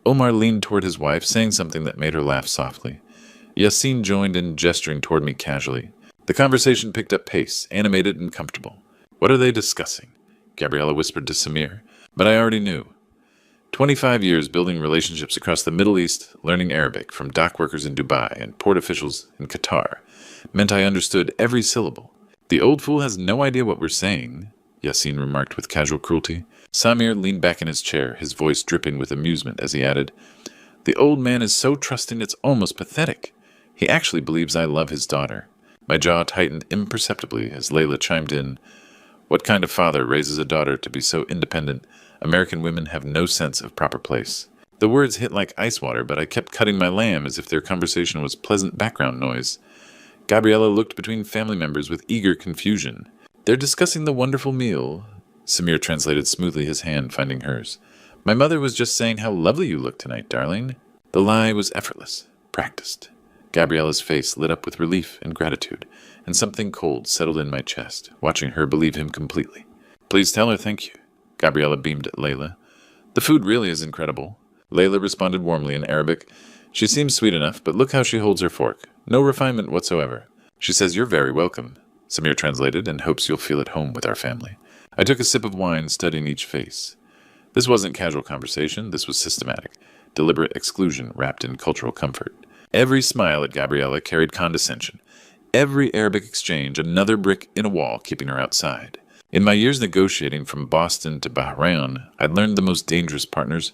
Omar leaned toward his wife, saying something that made her laugh softly. Yasin joined in, gesturing toward me casually. The conversation picked up pace, animated and comfortable. What are they discussing? Gabriella whispered to Samir, but I already knew. 25 years building relationships across the Middle East, learning Arabic from dock workers in Dubai and port officials in Qatar, meant I understood every syllable. The old fool has no idea what we're saying, Yasin remarked with casual cruelty. Samir leaned back in his chair, his voice dripping with amusement as he added, The old man is so trusting it's almost pathetic. He actually believes I love his daughter. My jaw tightened imperceptibly as Layla chimed in, What kind of father raises a daughter to be so independent? American women have no sense of proper place. The words hit like ice water, but I kept cutting my lamb as if their conversation was pleasant background noise. Gabriella looked between family members with eager confusion. They're discussing the wonderful meal. Samir translated smoothly, his hand finding hers. My mother was just saying how lovely you look tonight, darling. The lie was effortless, practiced. Gabriella's face lit up with relief and gratitude, and something cold settled in my chest, watching her believe him completely. Please tell her thank you. Gabriella beamed at Layla. The food really is incredible. Layla responded warmly in Arabic. She seems sweet enough, but look how she holds her fork. No refinement whatsoever. She says you're very welcome, Samir translated, and hopes you'll feel at home with our family. I took a sip of wine, studying each face. This wasn't casual conversation, this was systematic, deliberate exclusion wrapped in cultural comfort. Every smile at Gabriella carried condescension. Every Arabic exchange, another brick in a wall keeping her outside. In my years negotiating from Boston to Bahrain, I'd learned the most dangerous partners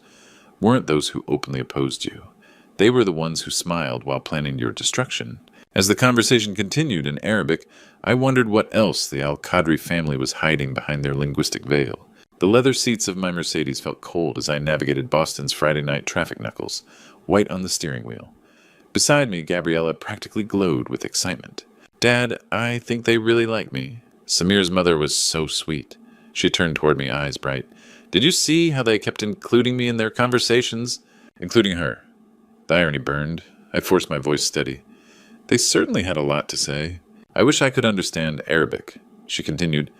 weren't those who openly opposed you. They were the ones who smiled while planning your destruction. As the conversation continued in Arabic, I wondered what else the Al-Qadri family was hiding behind their linguistic veil. The leather seats of my Mercedes felt cold as I navigated Boston's Friday night traffic knuckles, white on the steering wheel. Beside me, Gabriella practically glowed with excitement. Dad, I think they really like me. Samir's mother was so sweet. She turned toward me, eyes bright. Did you see how they kept including me in their conversations? Including her. The irony burned. I forced my voice steady. They certainly had a lot to say. I wish I could understand Arabic. She continued.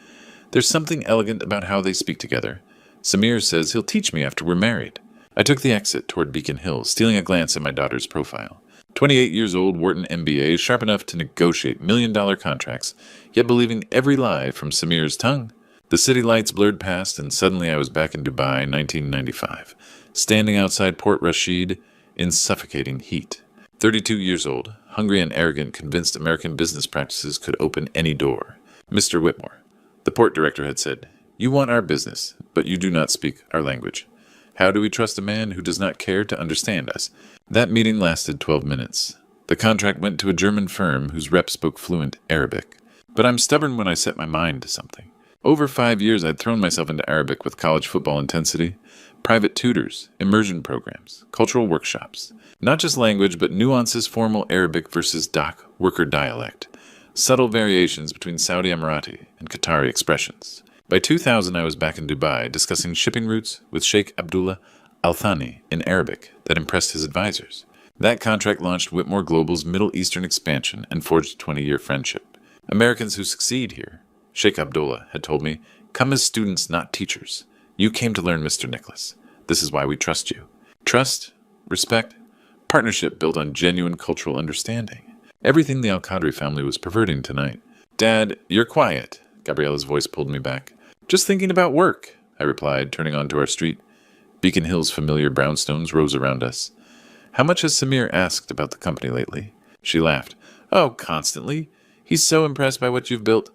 There's something elegant about how they speak together. Samir says he'll teach me after we're married. I took the exit toward Beacon Hill, stealing a glance at my daughter's profile. 28 years old, Wharton MBA, sharp enough to negotiate million-dollar contracts, yet believing every lie from Samir's tongue. The city lights blurred past, and suddenly I was back in Dubai, 1995, standing outside Port Rashid in suffocating heat. 32 years old, hungry and arrogant, convinced American business practices could open any door. Mr. Whitmore, the port director, had said, You want our business, but you do not speak our language. How do we trust a man who does not care to understand us? That meeting lasted 12 minutes. The contract went to a German firm whose rep spoke fluent Arabic. But I'm stubborn when I set my mind to something. Over 5 years, I'd thrown myself into Arabic with college football intensity, private tutors, immersion programs, cultural workshops. Not just language, but nuances formal Arabic versus dock worker dialect. Subtle variations between Saudi Emirati and Qatari expressions. By 2000, I was back in Dubai discussing shipping routes with Sheikh Abdullah Al Thani in Arabic that impressed his advisors. That contract launched Whitmore Global's Middle Eastern expansion and forged a 20-year friendship. Americans who succeed here, Sheikh Abdullah had told me, come as students, not teachers. You came to learn, Mr. Nicholas. This is why we trust you. Trust, respect, partnership built on genuine cultural understanding. Everything the Al-Qadri family was perverting tonight. Dad, you're quiet. Gabriella's voice pulled me back. Just thinking about work, I replied, turning onto our street. Beacon Hill's familiar brownstones rose around us. How much has Samir asked about the company lately? She laughed. Oh, constantly. He's so impressed by what you've built.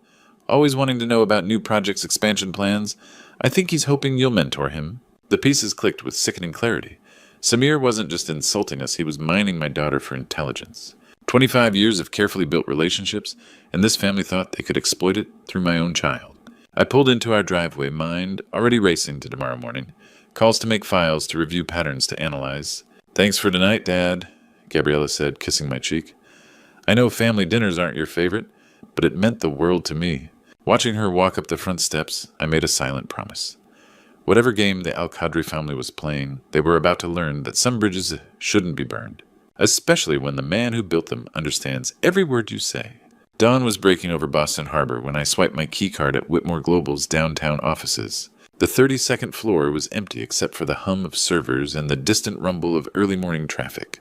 Always wanting to know about new projects' expansion plans. I think he's hoping you'll mentor him. The pieces clicked with sickening clarity. Samir wasn't just insulting us, he was mining my daughter for intelligence. 25 years of carefully built relationships, and this family thought they could exploit it through my own child. I pulled into our driveway, mind already racing to tomorrow morning. Calls to make files, to review patterns to analyze. Thanks for tonight, Dad, Gabriella said, kissing my cheek. I know family dinners aren't your favorite, but it meant the world to me. Watching her walk up the front steps, I made a silent promise. Whatever game the Al-Qadri family was playing, they were about to learn that some bridges shouldn't be burned, especially when the man who built them understands every word you say. Dawn was breaking over Boston Harbor when I swiped my keycard at Whitmore Global's downtown offices. The 32nd floor was empty except for the hum of servers and the distant rumble of early morning traffic.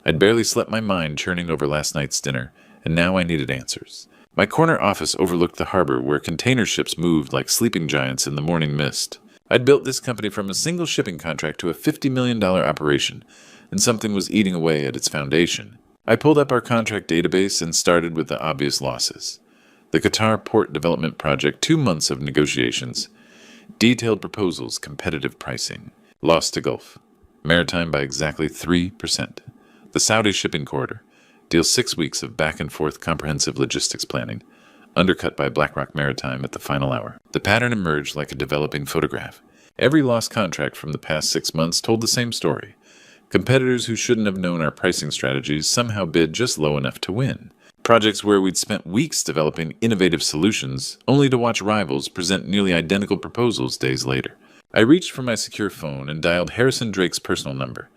I'd barely slept, my mind churning over last night's dinner, and now I needed answers. My corner office overlooked the harbor where container ships moved like sleeping giants in the morning mist. I'd built this company from a single shipping contract to a $50 million operation, and something was eating away at its foundation. I pulled up our contract database and started with the obvious losses. The Qatar Port Development Project, 2 months of negotiations. Detailed proposals, competitive pricing. Lost to Gulf. Maritime by exactly 3%. The Saudi shipping corridor. Deal 6 weeks of back-and-forth comprehensive logistics planning. Undercut by BlackRock Maritime at the final hour. The pattern emerged like a developing photograph. Every lost contract from the past 6 months told the same story. Competitors who shouldn't have known our pricing strategies somehow bid just low enough to win. Projects where we'd spent weeks developing innovative solutions, only to watch rivals present nearly identical proposals days later. I reached for my secure phone and dialed Harrison Drake's personal number.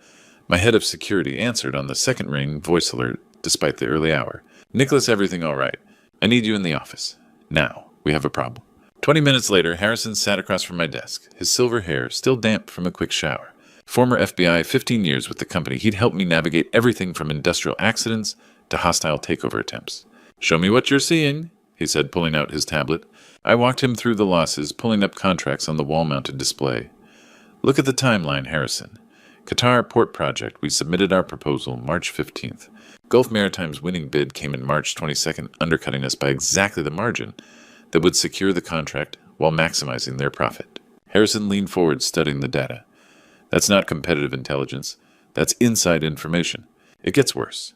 My head of security answered on the second ring voice alert, despite the early hour. Nicholas, everything all right? I need you in the office. Now, we have a problem. 20 minutes later, Harrison sat across from my desk, his silver hair still damp from a quick shower. Former FBI, 15 years with the company, he'd helped me navigate everything from industrial accidents to hostile takeover attempts. Show me what you're seeing, he said, pulling out his tablet. I walked him through the losses, pulling up contracts on the wall-mounted display. Look at the timeline, Harrison. Qatar Port Project, we submitted our proposal March 15th. Gulf Maritime's winning bid came in March 22nd, undercutting us by exactly the margin that would secure the contract while maximizing their profit. Harrison leaned forward, studying the data. That's not competitive intelligence. That's inside information. It gets worse.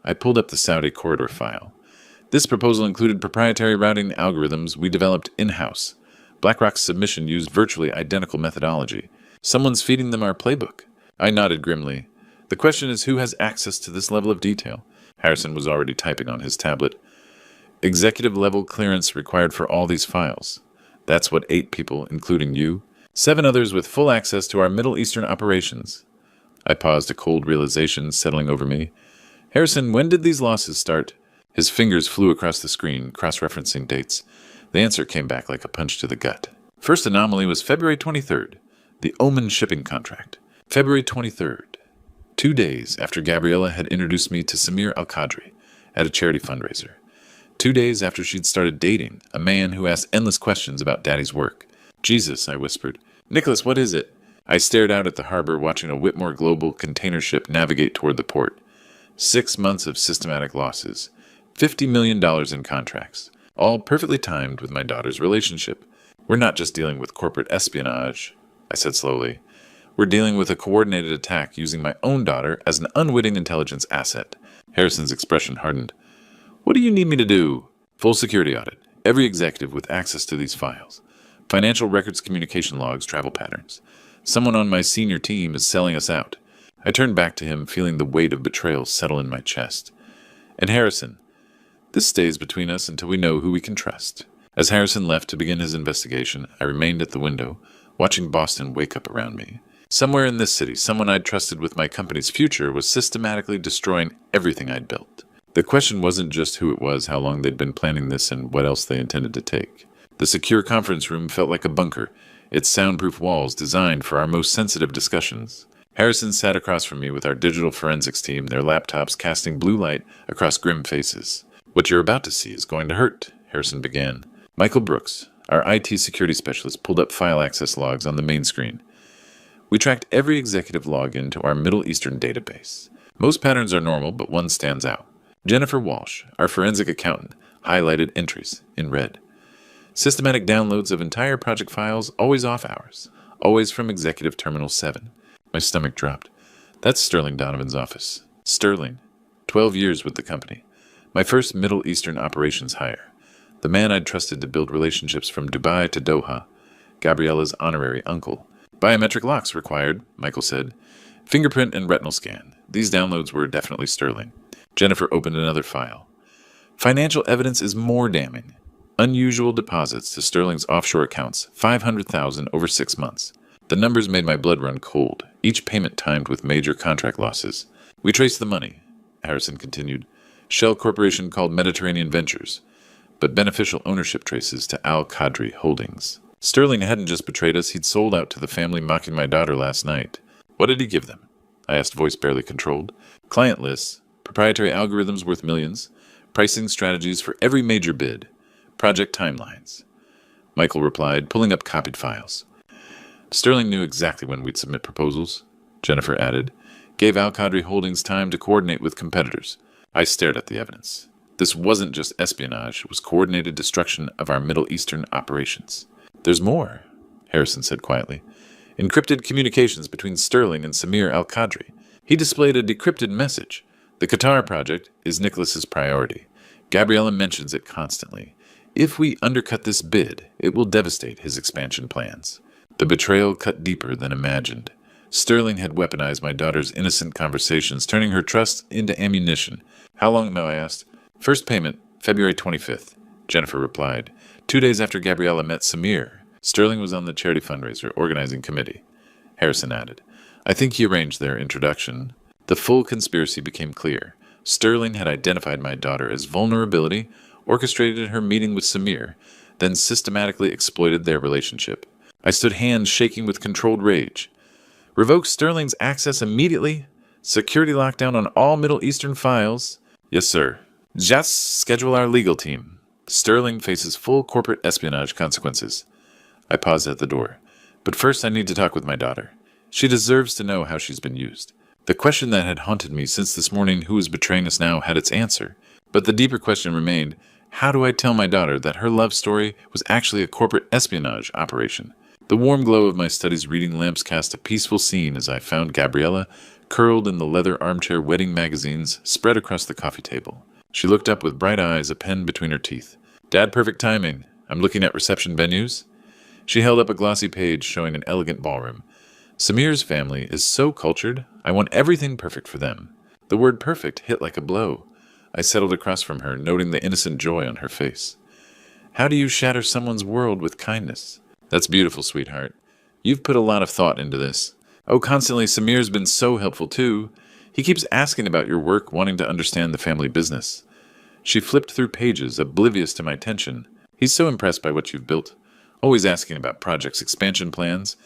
I pulled up the Saudi corridor file. This proposal included proprietary routing algorithms we developed in-house. BlackRock's submission used virtually identical methodology. Someone's feeding them our playbook. I nodded grimly. The question is who has access to this level of detail? Harrison was already typing on his tablet. Executive-level clearance required for all these files. That's what 8 people, including you, 7 others with full access to our Middle Eastern operations. I paused, a cold realization settling over me. Harrison, when did these losses start? His fingers flew across the screen, cross-referencing dates. The answer came back like a punch to the gut. First anomaly was February 23rd, the Oman shipping contract. February 23rd, 2 days after Gabriella had introduced me to Samir Al-Qadri at a charity fundraiser. 2 days after she'd started dating a man who asked endless questions about Daddy's work. Jesus, I whispered. Nicholas, what is it? I stared out at the harbor, watching a Whitmore Global container ship navigate toward the port. 6 months of systematic losses. $50 million in contracts. All perfectly timed with my daughter's relationship. We're not just dealing with corporate espionage, I said slowly. We're dealing with a coordinated attack using my own daughter as an unwitting intelligence asset. Harrison's expression hardened. What do you need me to do? Full security audit. Every executive with access to these files. Financial records, communication logs, travel patterns. Someone on my senior team is selling us out. I turned back to him, feeling the weight of betrayal settle in my chest. And Harrison, this stays between us until we know who we can trust. As Harrison left to begin his investigation, I remained at the window, watching Boston wake up around me. Somewhere in this city, someone I'd trusted with my company's future was systematically destroying everything I'd built. The question wasn't just who it was, how long they'd been planning this, and what else they intended to take. The secure conference room felt like a bunker, its soundproof walls designed for our most sensitive discussions. Harrison sat across from me with our digital forensics team, their laptops casting blue light across grim faces. What you're about to see is going to hurt, Harrison began. Michael Brooks, our IT security specialist, pulled up file access logs on the main screen. We tracked every executive login to our Middle Eastern database. Most patterns are normal, but one stands out. Jennifer Walsh, our forensic accountant, highlighted entries in red. Systematic downloads of entire project files, always off hours, always from Executive Terminal 7. My stomach dropped. That's Sterling Donovan's office. Sterling, 12 years with the company. My first Middle Eastern operations hire. The man I'd trusted to build relationships from Dubai to Doha. Gabriella's honorary uncle. Biometric locks required, Michael said. Fingerprint and retinal scan. These downloads were definitely Sterling. Jennifer opened another file. Financial evidence is more damning. Unusual deposits to Sterling's offshore accounts, $500,000 over 6 months. The numbers made my blood run cold, each payment timed with major contract losses. We traced the money, Harrison continued. Shell Corporation called Mediterranean Ventures, but beneficial ownership traces to Al-Qadri Holdings. Sterling hadn't just betrayed us, he'd sold out to the family mocking my daughter last night. What did he give them? I asked, voice barely controlled. Client lists. Proprietary algorithms worth millions, pricing strategies for every major bid, project timelines. Michael replied, pulling up copied files. Sterling knew exactly when we'd submit proposals, Jennifer added, gave Al-Qadri Holdings time to coordinate with competitors. I stared at the evidence. This wasn't just espionage, it was coordinated destruction of our Middle Eastern operations. There's more, Harrison said quietly. Encrypted communications between Sterling and Samir Al-Qadri. He displayed a decrypted message. The Qatar project is Nicholas's priority. Gabriella mentions it constantly. If we undercut this bid, it will devastate his expansion plans. The betrayal cut deeper than imagined. Sterling had weaponized my daughter's innocent conversations, turning her trust into ammunition. How long, though, I asked. First payment, February 25th, Jennifer replied. 2 days after Gabriella met Samir, Sterling was on the charity fundraiser organizing committee. Harrison added, I think he arranged their introduction. The full conspiracy became clear. Sterling had identified my daughter as vulnerability, orchestrated her meeting with Samir, then systematically exploited their relationship. I stood hands shaking with controlled rage. Revoke Sterling's access immediately. Security lockdown on all Middle Eastern files. Yes, sir. Just schedule our legal team. Sterling faces full corporate espionage consequences. I paused at the door. But first I need to talk with my daughter. She deserves to know how she's been used. The question that had haunted me since this morning, who is betraying us now, had its answer. But the deeper question remained, how do I tell my daughter that her love story was actually a corporate espionage operation? The warm glow of my study's reading lamps cast a peaceful scene as I found Gabriella, curled in the leather armchair wedding magazines spread across the coffee table. She looked up with bright eyes, a pen between her teeth. Dad, perfect timing. I'm looking at reception venues. She held up a glossy page showing an elegant ballroom. Samir's family is so cultured, I want everything perfect for them. The word perfect hit like a blow. I settled across from her, noting the innocent joy on her face. How do you shatter someone's world with kindness? That's beautiful, sweetheart. You've put a lot of thought into this. Oh, constantly, Samir's been so helpful, too. He keeps asking about your work, wanting to understand the family business. She flipped through pages, oblivious to my tension. He's so impressed by what you've built. Always asking about projects, expansion plans.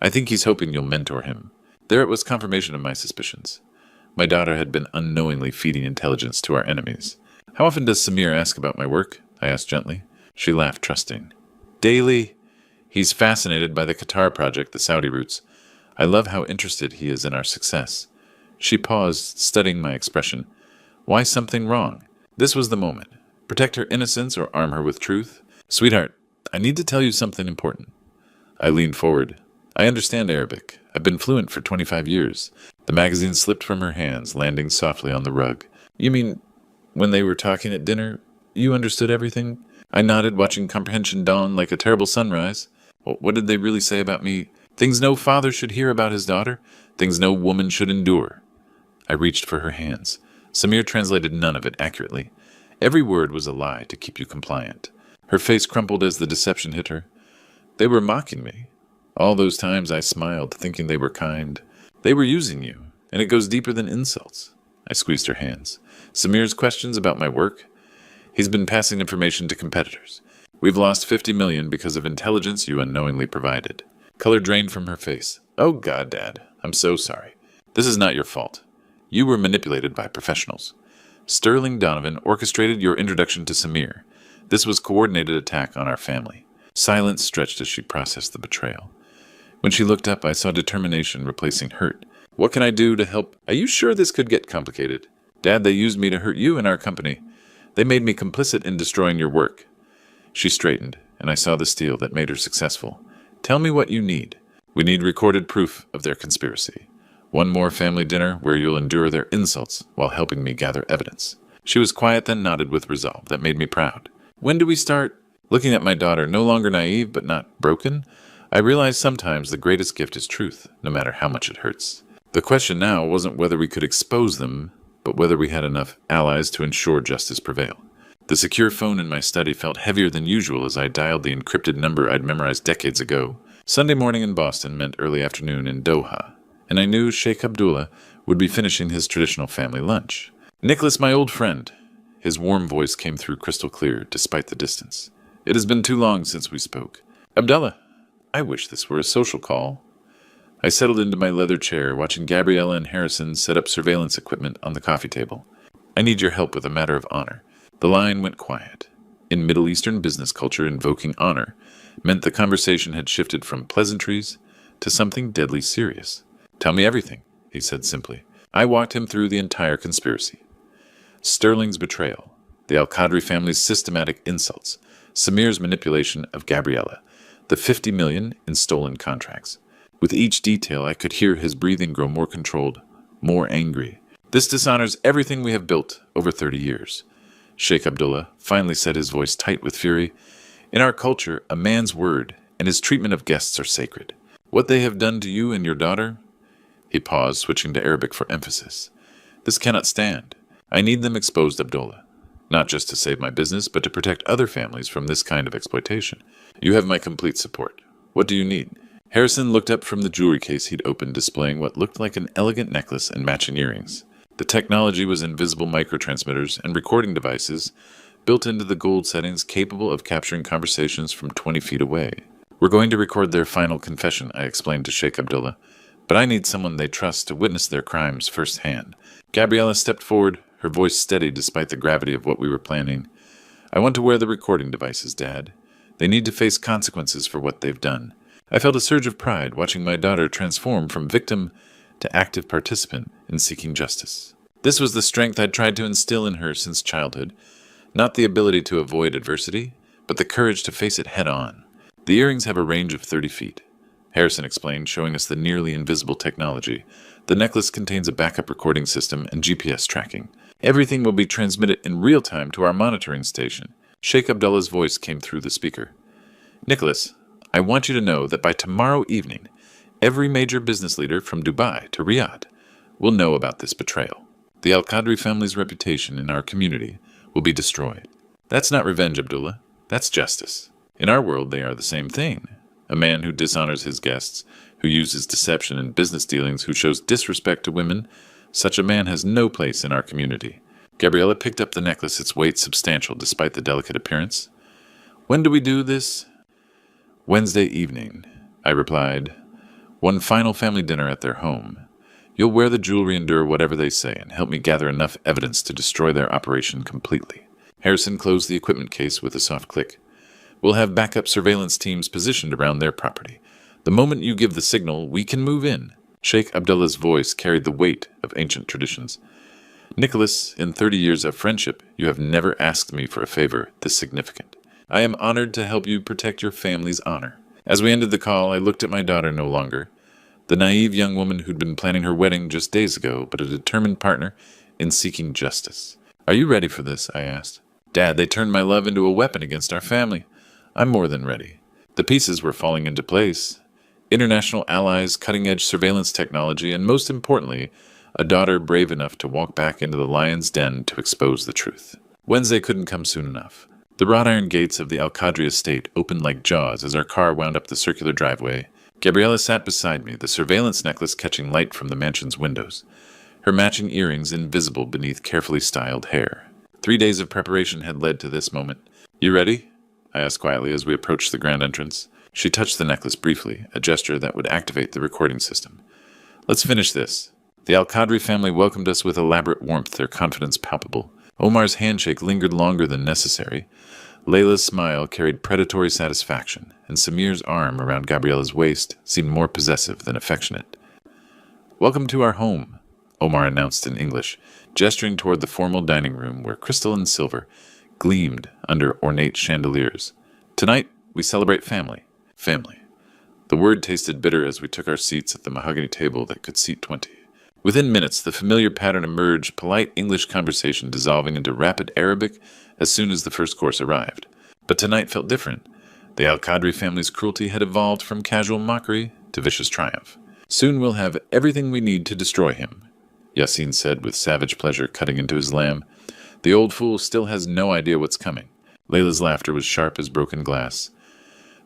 I think he's hoping you'll mentor him. There it was confirmation of my suspicions. My daughter had been unknowingly feeding intelligence to our enemies. How often does Samir ask about my work? I asked gently. She laughed, trusting. Daily. He's fascinated by the Qatar project, the Saudi roots. I love how interested he is in our success. She paused, studying my expression. Why something wrong? This was the moment. Protect her innocence or arm her with truth? Sweetheart, I need to tell you something important. I leaned forward. I understand Arabic. I've been fluent for 25 years. The magazine slipped from her hands, landing softly on the rug. You mean, when they were talking at dinner, you understood everything? I nodded, watching comprehension dawn like a terrible sunrise. What did they really say about me? Things no father should hear about his daughter. Things no woman should endure. I reached for her hands. Samir translated none of it accurately. Every word was a lie to keep you compliant. Her face crumpled as the deception hit her. They were mocking me. All those times I smiled, thinking they were kind. They were using you, and it goes deeper than insults. I squeezed her hands. Samir's questions about my work? He's been passing information to competitors. We've lost 50 million because of intelligence you unknowingly provided. Color drained from her face. Oh God, Dad, I'm so sorry. This is not your fault. You were manipulated by professionals. Sterling Donovan orchestrated your introduction to Samir. This was coordinated attack on our family. Silence stretched as she processed the betrayal. When she looked up, I saw determination replacing hurt. What can I do to help? Are you sure this could get complicated? Dad, they used me to hurt you and our company. They made me complicit in destroying your work. She straightened, and I saw the steel that made her successful. Tell me what you need. We need recorded proof of their conspiracy. One more family dinner where you'll endure their insults while helping me gather evidence. She was quiet, then nodded with resolve that made me proud. When do we start? Looking at my daughter, no longer naive but not broken, I realized sometimes the greatest gift is truth, no matter how much it hurts. The question now wasn't whether we could expose them, but whether we had enough allies to ensure justice prevail. The secure phone in my study felt heavier than usual as I dialed the encrypted number I'd memorized decades ago. Sunday morning in Boston meant early afternoon in Doha, and I knew Sheikh Abdullah would be finishing his traditional family lunch. Nicholas, my old friend. His warm voice came through crystal clear, despite the distance. It has been too long since we spoke. Abdullah, I wish this were a social call. I settled into my leather chair, watching Gabriella and Harrison set up surveillance equipment on the coffee table. I need your help with a matter of honor. The line went quiet. In Middle Eastern business culture, invoking honor meant the conversation had shifted from pleasantries to something deadly serious. Tell me everything, he said simply. I walked him through the entire conspiracy. Sterling's betrayal, the Al-Qadri family's systematic insults, Samir's manipulation of Gabriella, the 50 million in stolen contracts. With each detail, I could hear his breathing grow more controlled, more angry. This dishonors everything we have built over 30 years. Sheikh Abdullah finally said, his voice tight with fury. In our culture, a man's word and his treatment of guests are sacred. What they have done to you and your daughter? He paused, switching to Arabic for emphasis. This cannot stand. I need them exposed, Abdullah. Not just to save my business, but to protect other families from this kind of exploitation. You have my complete support. What do you need? Harrison looked up from the jewelry case he'd opened, displaying what looked like an elegant necklace and matching earrings. The technology was invisible microtransmitters and recording devices built into the gold settings capable of capturing conversations from 20 feet away. We're going to record their final confession, I explained to Sheikh Abdullah, but I need someone they trust to witness their crimes firsthand. Gabriella stepped forward, her voice steady despite the gravity of what we were planning. I want to wear the recording devices, Dad. They need to face consequences for what they've done. I felt a surge of pride watching my daughter transform from victim to active participant in seeking justice. This was the strength I'd tried to instill in her since childhood, not the ability to avoid adversity, but the courage to face it head-on. The earrings have a range of 30 feet. Harrison explained, showing us the nearly invisible technology. The necklace contains a backup recording system and GPS tracking. Everything will be transmitted in real time to our monitoring station. Sheikh Abdullah's voice came through the speaker. Nicholas, I want you to know that by tomorrow evening, every major business leader from Dubai to Riyadh will know about this betrayal. The Al-Qadri family's reputation in our community will be destroyed. That's not revenge, Abdullah. That's justice. In our world, they are the same thing. A man who dishonors his guests, who uses deception in business dealings, who shows disrespect to women, such a man has no place in our community. Gabriella picked up the necklace, its weight substantial despite the delicate appearance. When do we do this? Wednesday evening, I replied. One final family dinner at their home. You'll wear the jewelry, endure whatever they say, and help me gather enough evidence to destroy their operation completely. Harrison closed the equipment case with a soft click. We'll have backup surveillance teams positioned around their property. The moment you give the signal, we can move in. Sheikh Abdullah's voice carried the weight of ancient traditions. Nicholas, in 30 years of friendship, you have never asked me for a favor this significant. I am honored to help you protect your family's honor. As we ended the call, I looked at my daughter no longer, the naive young woman who'd been planning her wedding just days ago, but a determined partner in seeking justice. Are you ready for this? I asked. Dad, they turned my love into a weapon against our family. I'm more than ready. The pieces were falling into place. International allies, cutting-edge surveillance technology, and most importantly, a daughter brave enough to walk back into the lion's den to expose the truth. Wednesday couldn't come soon enough. The wrought iron gates of the Al-Qadri estate opened like jaws as our car wound up the circular driveway. Gabriella sat beside me, the surveillance necklace catching light from the mansion's windows, her matching earrings invisible beneath carefully styled hair. 3 days of preparation had led to this moment. You ready? I asked quietly as we approached the grand entrance. She touched the necklace briefly, a gesture that would activate the recording system. Let's finish this. The Al-Qadri family welcomed us with elaborate warmth, their confidence palpable. Omar's handshake lingered longer than necessary. Layla's smile carried predatory satisfaction, and Samir's arm around Gabriella's waist seemed more possessive than affectionate. Welcome to our home, Omar announced in English, gesturing toward the formal dining room where crystal and silver gleamed under ornate chandeliers. Tonight, we celebrate family. Family. The word tasted bitter as we took our seats at the mahogany table that could seat 20. Within minutes, the familiar pattern emerged, polite English conversation dissolving into rapid Arabic as soon as the first course arrived. But tonight felt different. The Al-Qadri family's cruelty had evolved from casual mockery to vicious triumph. Soon we'll have everything we need to destroy him, Yassine said with savage pleasure, cutting into his lamb. The old fool still has no idea what's coming. Layla's laughter was sharp as broken glass.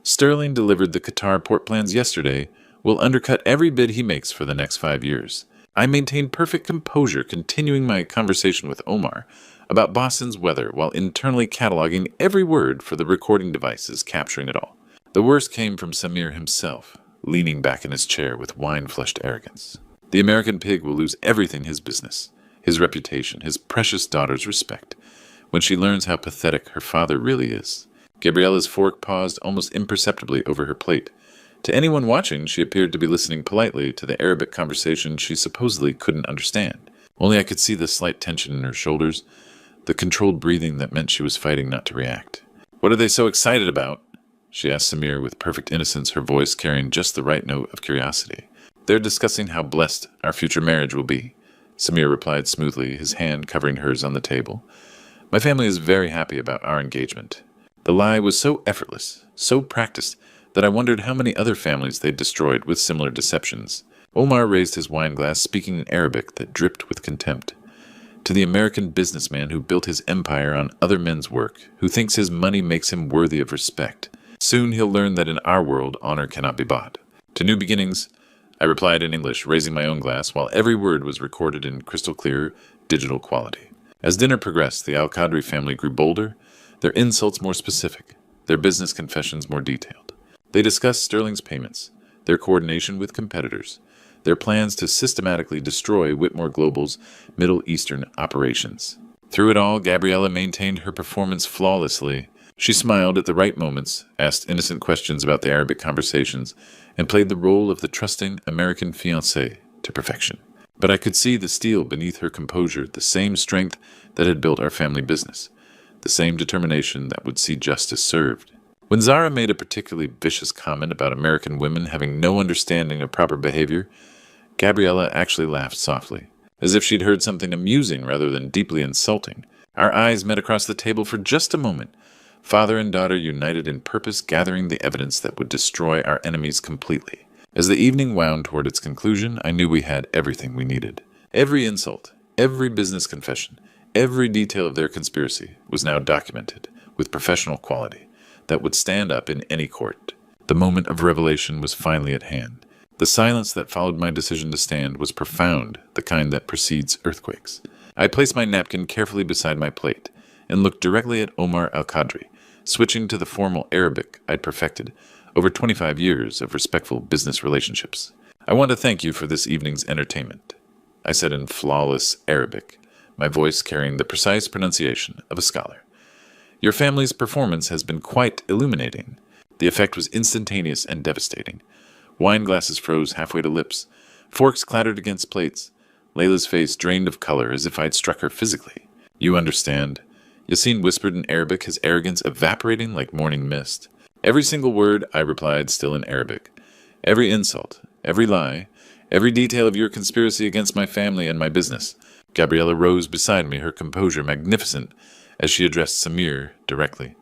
Sterling delivered the Qatar port plans yesterday. We'll undercut every bid he makes for the next 5 years. I maintained perfect composure, continuing my conversation with Omar about Boston's weather while internally cataloging every word for the recording devices capturing it all. The worst came from Samir himself, leaning back in his chair with wine-flushed arrogance. The American pig will lose everything: his business, his reputation, his precious daughter's respect, when she learns how pathetic her father really is. Gabriella's fork paused almost imperceptibly over her plate. To anyone watching, she appeared to be listening politely to the Arabic conversation she supposedly couldn't understand. Only I could see the slight tension in her shoulders, the controlled breathing that meant she was fighting not to react. What are they so excited about? She asked Samir with perfect innocence, her voice carrying just the right note of curiosity. They're discussing how blessed our future marriage will be, Samir replied smoothly, his hand covering hers on the table. My family is very happy about our engagement. The lie was so effortless, so practiced, that I wondered how many other families they'd destroyed with similar deceptions. Omar raised his wine glass, speaking in Arabic that dripped with contempt. To the American businessman who built his empire on other men's work, who thinks his money makes him worthy of respect. Soon he'll learn that in our world, honor cannot be bought. To new beginnings, I replied in English, raising my own glass, while every word was recorded in crystal clear digital quality. As dinner progressed, the Al-Qadri family grew bolder, their insults more specific, their business confessions more detailed. They discussed Sterling's payments, their coordination with competitors, their plans to systematically destroy Whitmore Global's Middle Eastern operations. Through it all, Gabriella maintained her performance flawlessly. She smiled at the right moments, asked innocent questions about the Arabic conversations, and played the role of the trusting American fiancé to perfection. But I could see the steel beneath her composure, the same strength that had built our family business, the same determination that would see justice served. When Zara made a particularly vicious comment about American women having no understanding of proper behavior, Gabriella actually laughed softly, as if she'd heard something amusing rather than deeply insulting. Our eyes met across the table for just a moment, father and daughter united in purpose, gathering the evidence that would destroy our enemies completely. As the evening wound toward its conclusion, I knew we had everything we needed. Every insult, every business confession, every detail of their conspiracy was now documented with professional quality that would stand up in any court. The moment of revelation was finally at hand. The silence that followed my decision to stand was profound, the kind that precedes earthquakes. I placed my napkin carefully beside my plate and looked directly at Omar Al-Qadri, switching to the formal Arabic I'd perfected over 25 years of respectful business relationships. I want to thank you for this evening's entertainment, I said in flawless Arabic, my voice carrying the precise pronunciation of a scholar. Your family's performance has been quite illuminating. The effect was instantaneous and devastating. Wine glasses froze halfway to lips. Forks clattered against plates. Layla's face drained of color as if I'd struck her physically. You understand. Yassine whispered in Arabic, his arrogance evaporating like morning mist. Every single word, I replied, still in Arabic. Every insult, every lie, every detail of your conspiracy against my family and my business. Gabriella rose beside me, her composure magnificent, as she addressed Samir directly.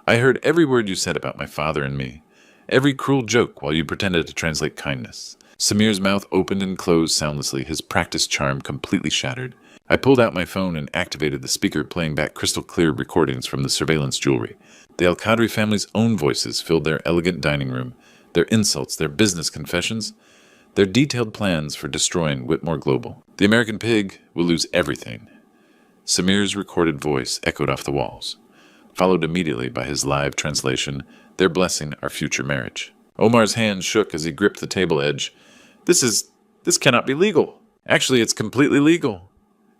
I heard every word you said about my father and me. Every cruel joke while you pretended to translate kindness. Samir's mouth opened and closed soundlessly, his practiced charm completely shattered. I pulled out my phone and activated the speaker, playing back crystal-clear recordings from the surveillance jewelry. The Al-Qadri family's own voices filled their elegant dining room, their insults, their business confessions, their detailed plans for destroying Whitmore Global. The American pig will lose everything. Samir's recorded voice echoed off the walls, followed immediately by his live translation, their blessing our future marriage. Omar's hand shook as he gripped the table edge. This cannot be legal. Actually, it's completely legal.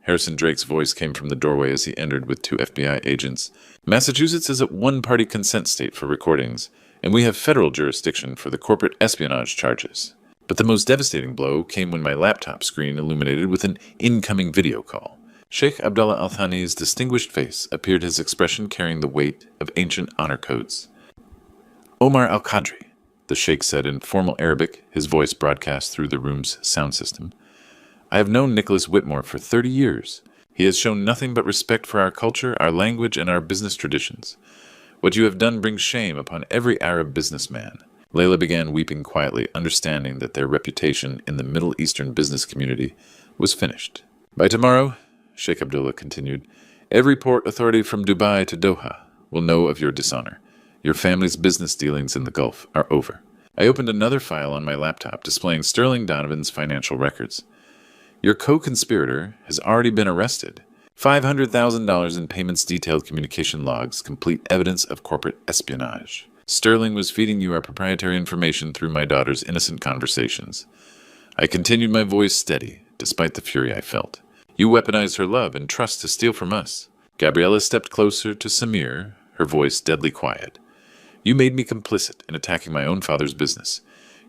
Harrison Drake's voice came from the doorway as he entered with 2 FBI agents. Massachusetts is a one-party consent state for recordings, and we have federal jurisdiction for the corporate espionage charges. But the most devastating blow came when my laptop screen illuminated with an incoming video call. Sheikh Abdullah Al-Thani's distinguished face appeared, his expression carrying the weight of ancient honor codes. Omar Al-Qadri, the sheikh said in formal Arabic, his voice broadcast through the room's sound system. I have known Nicholas Whitmore for 30 years. He has shown nothing but respect for our culture, our language, and our business traditions. What you have done brings shame upon every Arab businessman. Layla began weeping quietly, understanding that their reputation in the Middle Eastern business community was finished. By tomorrow, Sheikh Abdullah continued, every port authority from Dubai to Doha will know of your dishonor. Your family's business dealings in the Gulf are over. I opened another file on my laptop displaying Sterling Donovan's financial records. Your co-conspirator has already been arrested. $500,000 in payments, detailed communication logs, complete evidence of corporate espionage. Sterling was feeding you our proprietary information through my daughter's innocent conversations. I continued, my voice steady, despite the fury I felt. You weaponized her love and trust to steal from us. Gabriella stepped closer to Samir, her voice deadly quiet. You made me complicit in attacking my own father's business.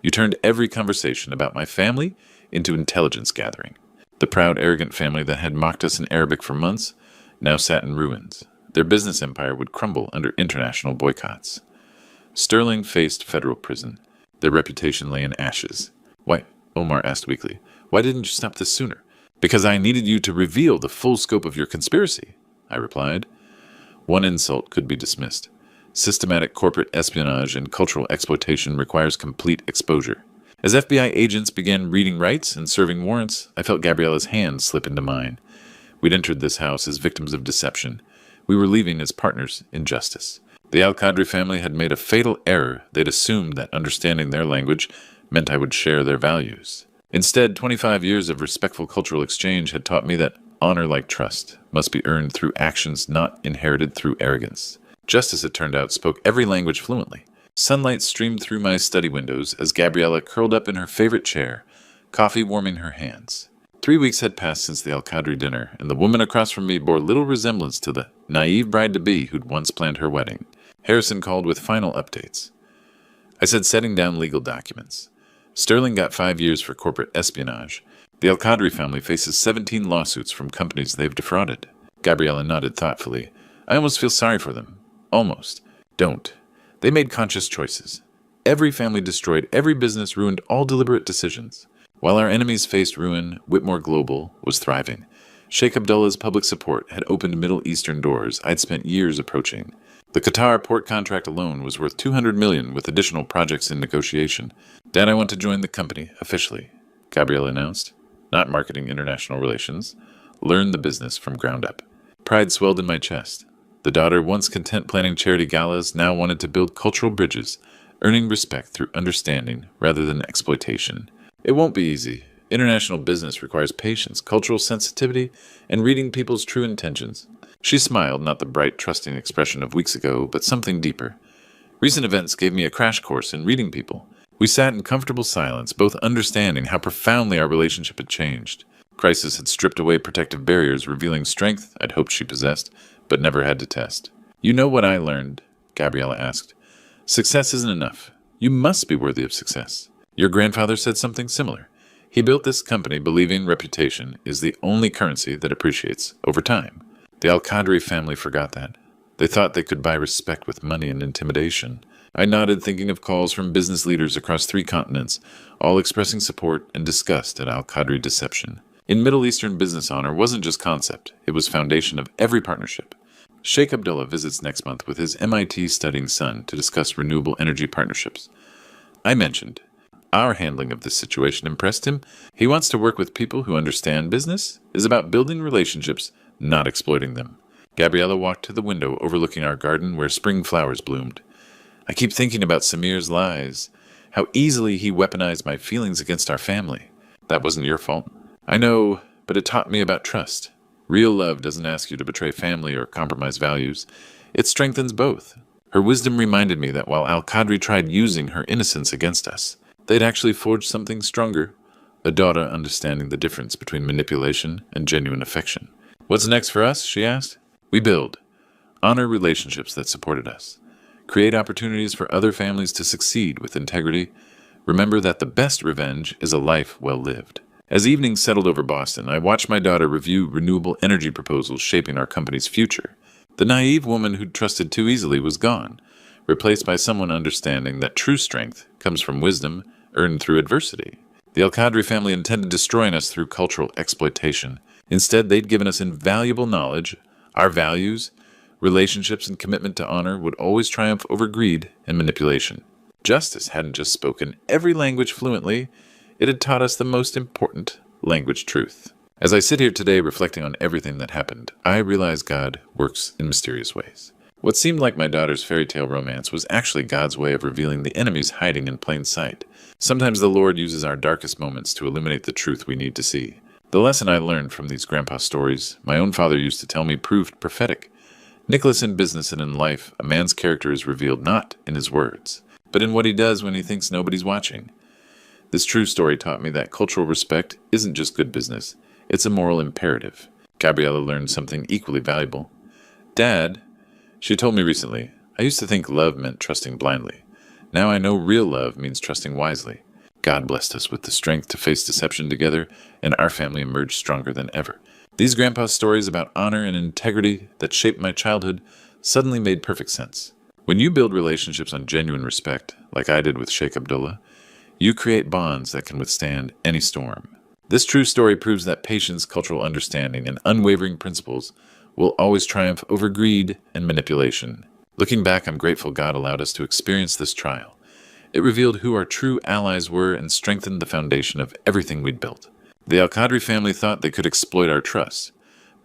You turned every conversation about my family into intelligence gathering. The proud, arrogant family that had mocked us in Arabic for months now sat in ruins. Their business empire would crumble under international boycotts. Sterling faced federal prison. Their reputation lay in ashes. Why? Omar asked weakly. Why didn't you stop this sooner? Because I needed you to reveal the full scope of your conspiracy, I replied. One insult could be dismissed. Systematic corporate espionage and cultural exploitation requires complete exposure. As FBI agents began reading rights and serving warrants, I felt Gabriella's hand slip into mine. We'd entered this house as victims of deception. We were leaving as partners in justice. The Al-Qadri family had made a fatal error. They'd assumed that understanding their language meant I would share their values. Instead, 25 years of respectful cultural exchange had taught me that honor, like trust, must be earned through actions not inherited through arrogance. Justice, it turned out, spoke every language fluently. Sunlight streamed through my study windows as Gabriella curled up in her favorite chair, coffee warming her hands. 3 weeks had passed since the Al-Qadri dinner, and the woman across from me bore little resemblance to the naive bride-to-be who'd once planned her wedding. Harrison called with final updates. I said, setting down legal documents. Sterling got 5 years for corporate espionage. The Al-Qadri family faces 17 lawsuits from companies they've defrauded. Gabriella nodded thoughtfully. I almost feel sorry for them. Almost. Don't. They made conscious choices. Every family destroyed, every business ruined, all deliberate decisions. While our enemies faced ruin, Whitmore Global was thriving. Sheikh Abdullah's public support had opened Middle Eastern doors I'd spent years approaching. The Qatar port contract alone was worth $200 million with additional projects in negotiation. Dad, I want to join the company, officially, Gabriella announced. Not marketing international relations. Learn the business from ground up. Pride swelled in my chest. The daughter, once content planning charity galas, now wanted to build cultural bridges, earning respect through understanding rather than exploitation. It won't be easy. International business requires patience, cultural sensitivity, and reading people's true intentions. She smiled, not the bright, trusting expression of weeks ago, but something deeper. Recent events gave me a crash course in reading people. We sat in comfortable silence, both understanding how profoundly our relationship had changed. Crisis had stripped away protective barriers, revealing strength I'd hoped she possessed, but never had to test. You know what I learned? Gabriella asked. Success isn't enough. You must be worthy of success. Your grandfather said something similar. He built this company believing reputation is the only currency that appreciates over time. The Al-Qadri family forgot that. They thought they could buy respect with money and intimidation. I nodded, thinking of calls from business leaders across 3 continents, all expressing support and disgust at Al-Qadri deception. In Middle Eastern business, honor wasn't just concept, it was foundation of every partnership. Sheikh Abdullah visits next month with his MIT studying son to discuss renewable energy partnerships. I mentioned, our handling of this situation impressed him. He wants to work with people who understand business is about building relationships, not exploiting them. Gabriella walked to the window overlooking our garden where spring flowers bloomed. I keep thinking about Samir's lies, how easily he weaponized my feelings against our family. That wasn't your fault. I know, but it taught me about trust. Real love doesn't ask you to betray family or compromise values. It strengthens both. Her wisdom reminded me that while Al-Qadri tried using her innocence against us, they'd actually forged something stronger, a daughter understanding the difference between manipulation and genuine affection. What's next for us? She asked. We build. Honor relationships that supported us. Create opportunities for other families to succeed with integrity. Remember that the best revenge is a life well lived. As evening settled over Boston, I watched my daughter review renewable energy proposals shaping our company's future. The naive woman who'd trusted too easily was gone, replaced by someone understanding that true strength comes from wisdom earned through adversity. The Al-Qadri family intended destroying us through cultural exploitation. Instead, they'd given us invaluable knowledge. Our values, relationships, and commitment to honor would always triumph over greed and manipulation. Justice hadn't just spoken every language fluently, it had taught us the most important language, truth. As I sit here today reflecting on everything that happened, I realize God works in mysterious ways. What seemed like my daughter's fairy tale romance was actually God's way of revealing the enemies hiding in plain sight. Sometimes the Lord uses our darkest moments to illuminate the truth we need to see. The lesson I learned from these grandpa stories, my own father used to tell me, proved prophetic. Nicholas, in business and in life, a man's character is revealed not in his words, but in what he does when he thinks nobody's watching. This true story taught me that cultural respect isn't just good business, it's a moral imperative. Gabriella learned something equally valuable. Dad, she told me recently, I used to think love meant trusting blindly. Now I know real love means trusting wisely. God blessed us with the strength to face deception together, and our family emerged stronger than ever. These grandpa's stories about honor and integrity that shaped my childhood suddenly made perfect sense. When you build relationships on genuine respect, like I did with Sheikh Abdullah, you create bonds that can withstand any storm. This true story proves that patience, cultural understanding, and unwavering principles will always triumph over greed and manipulation. Looking back, I'm grateful God allowed us to experience this trial. It revealed who our true allies were and strengthened the foundation of everything we'd built. The Al-Qadri family thought they could exploit our trust,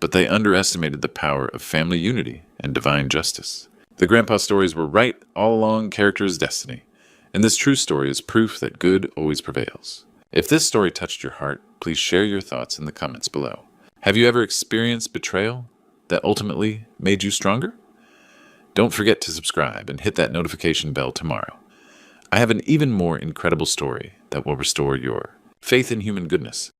but they underestimated the power of family unity and divine justice. The grandpa stories were right all along, character's destiny. And this true story is proof that good always prevails. If this story touched your heart, please share your thoughts in the comments below. Have you ever experienced betrayal that ultimately made you stronger? Don't forget to subscribe and hit that notification bell tomorrow. I have an even more incredible story that will restore your faith in human goodness.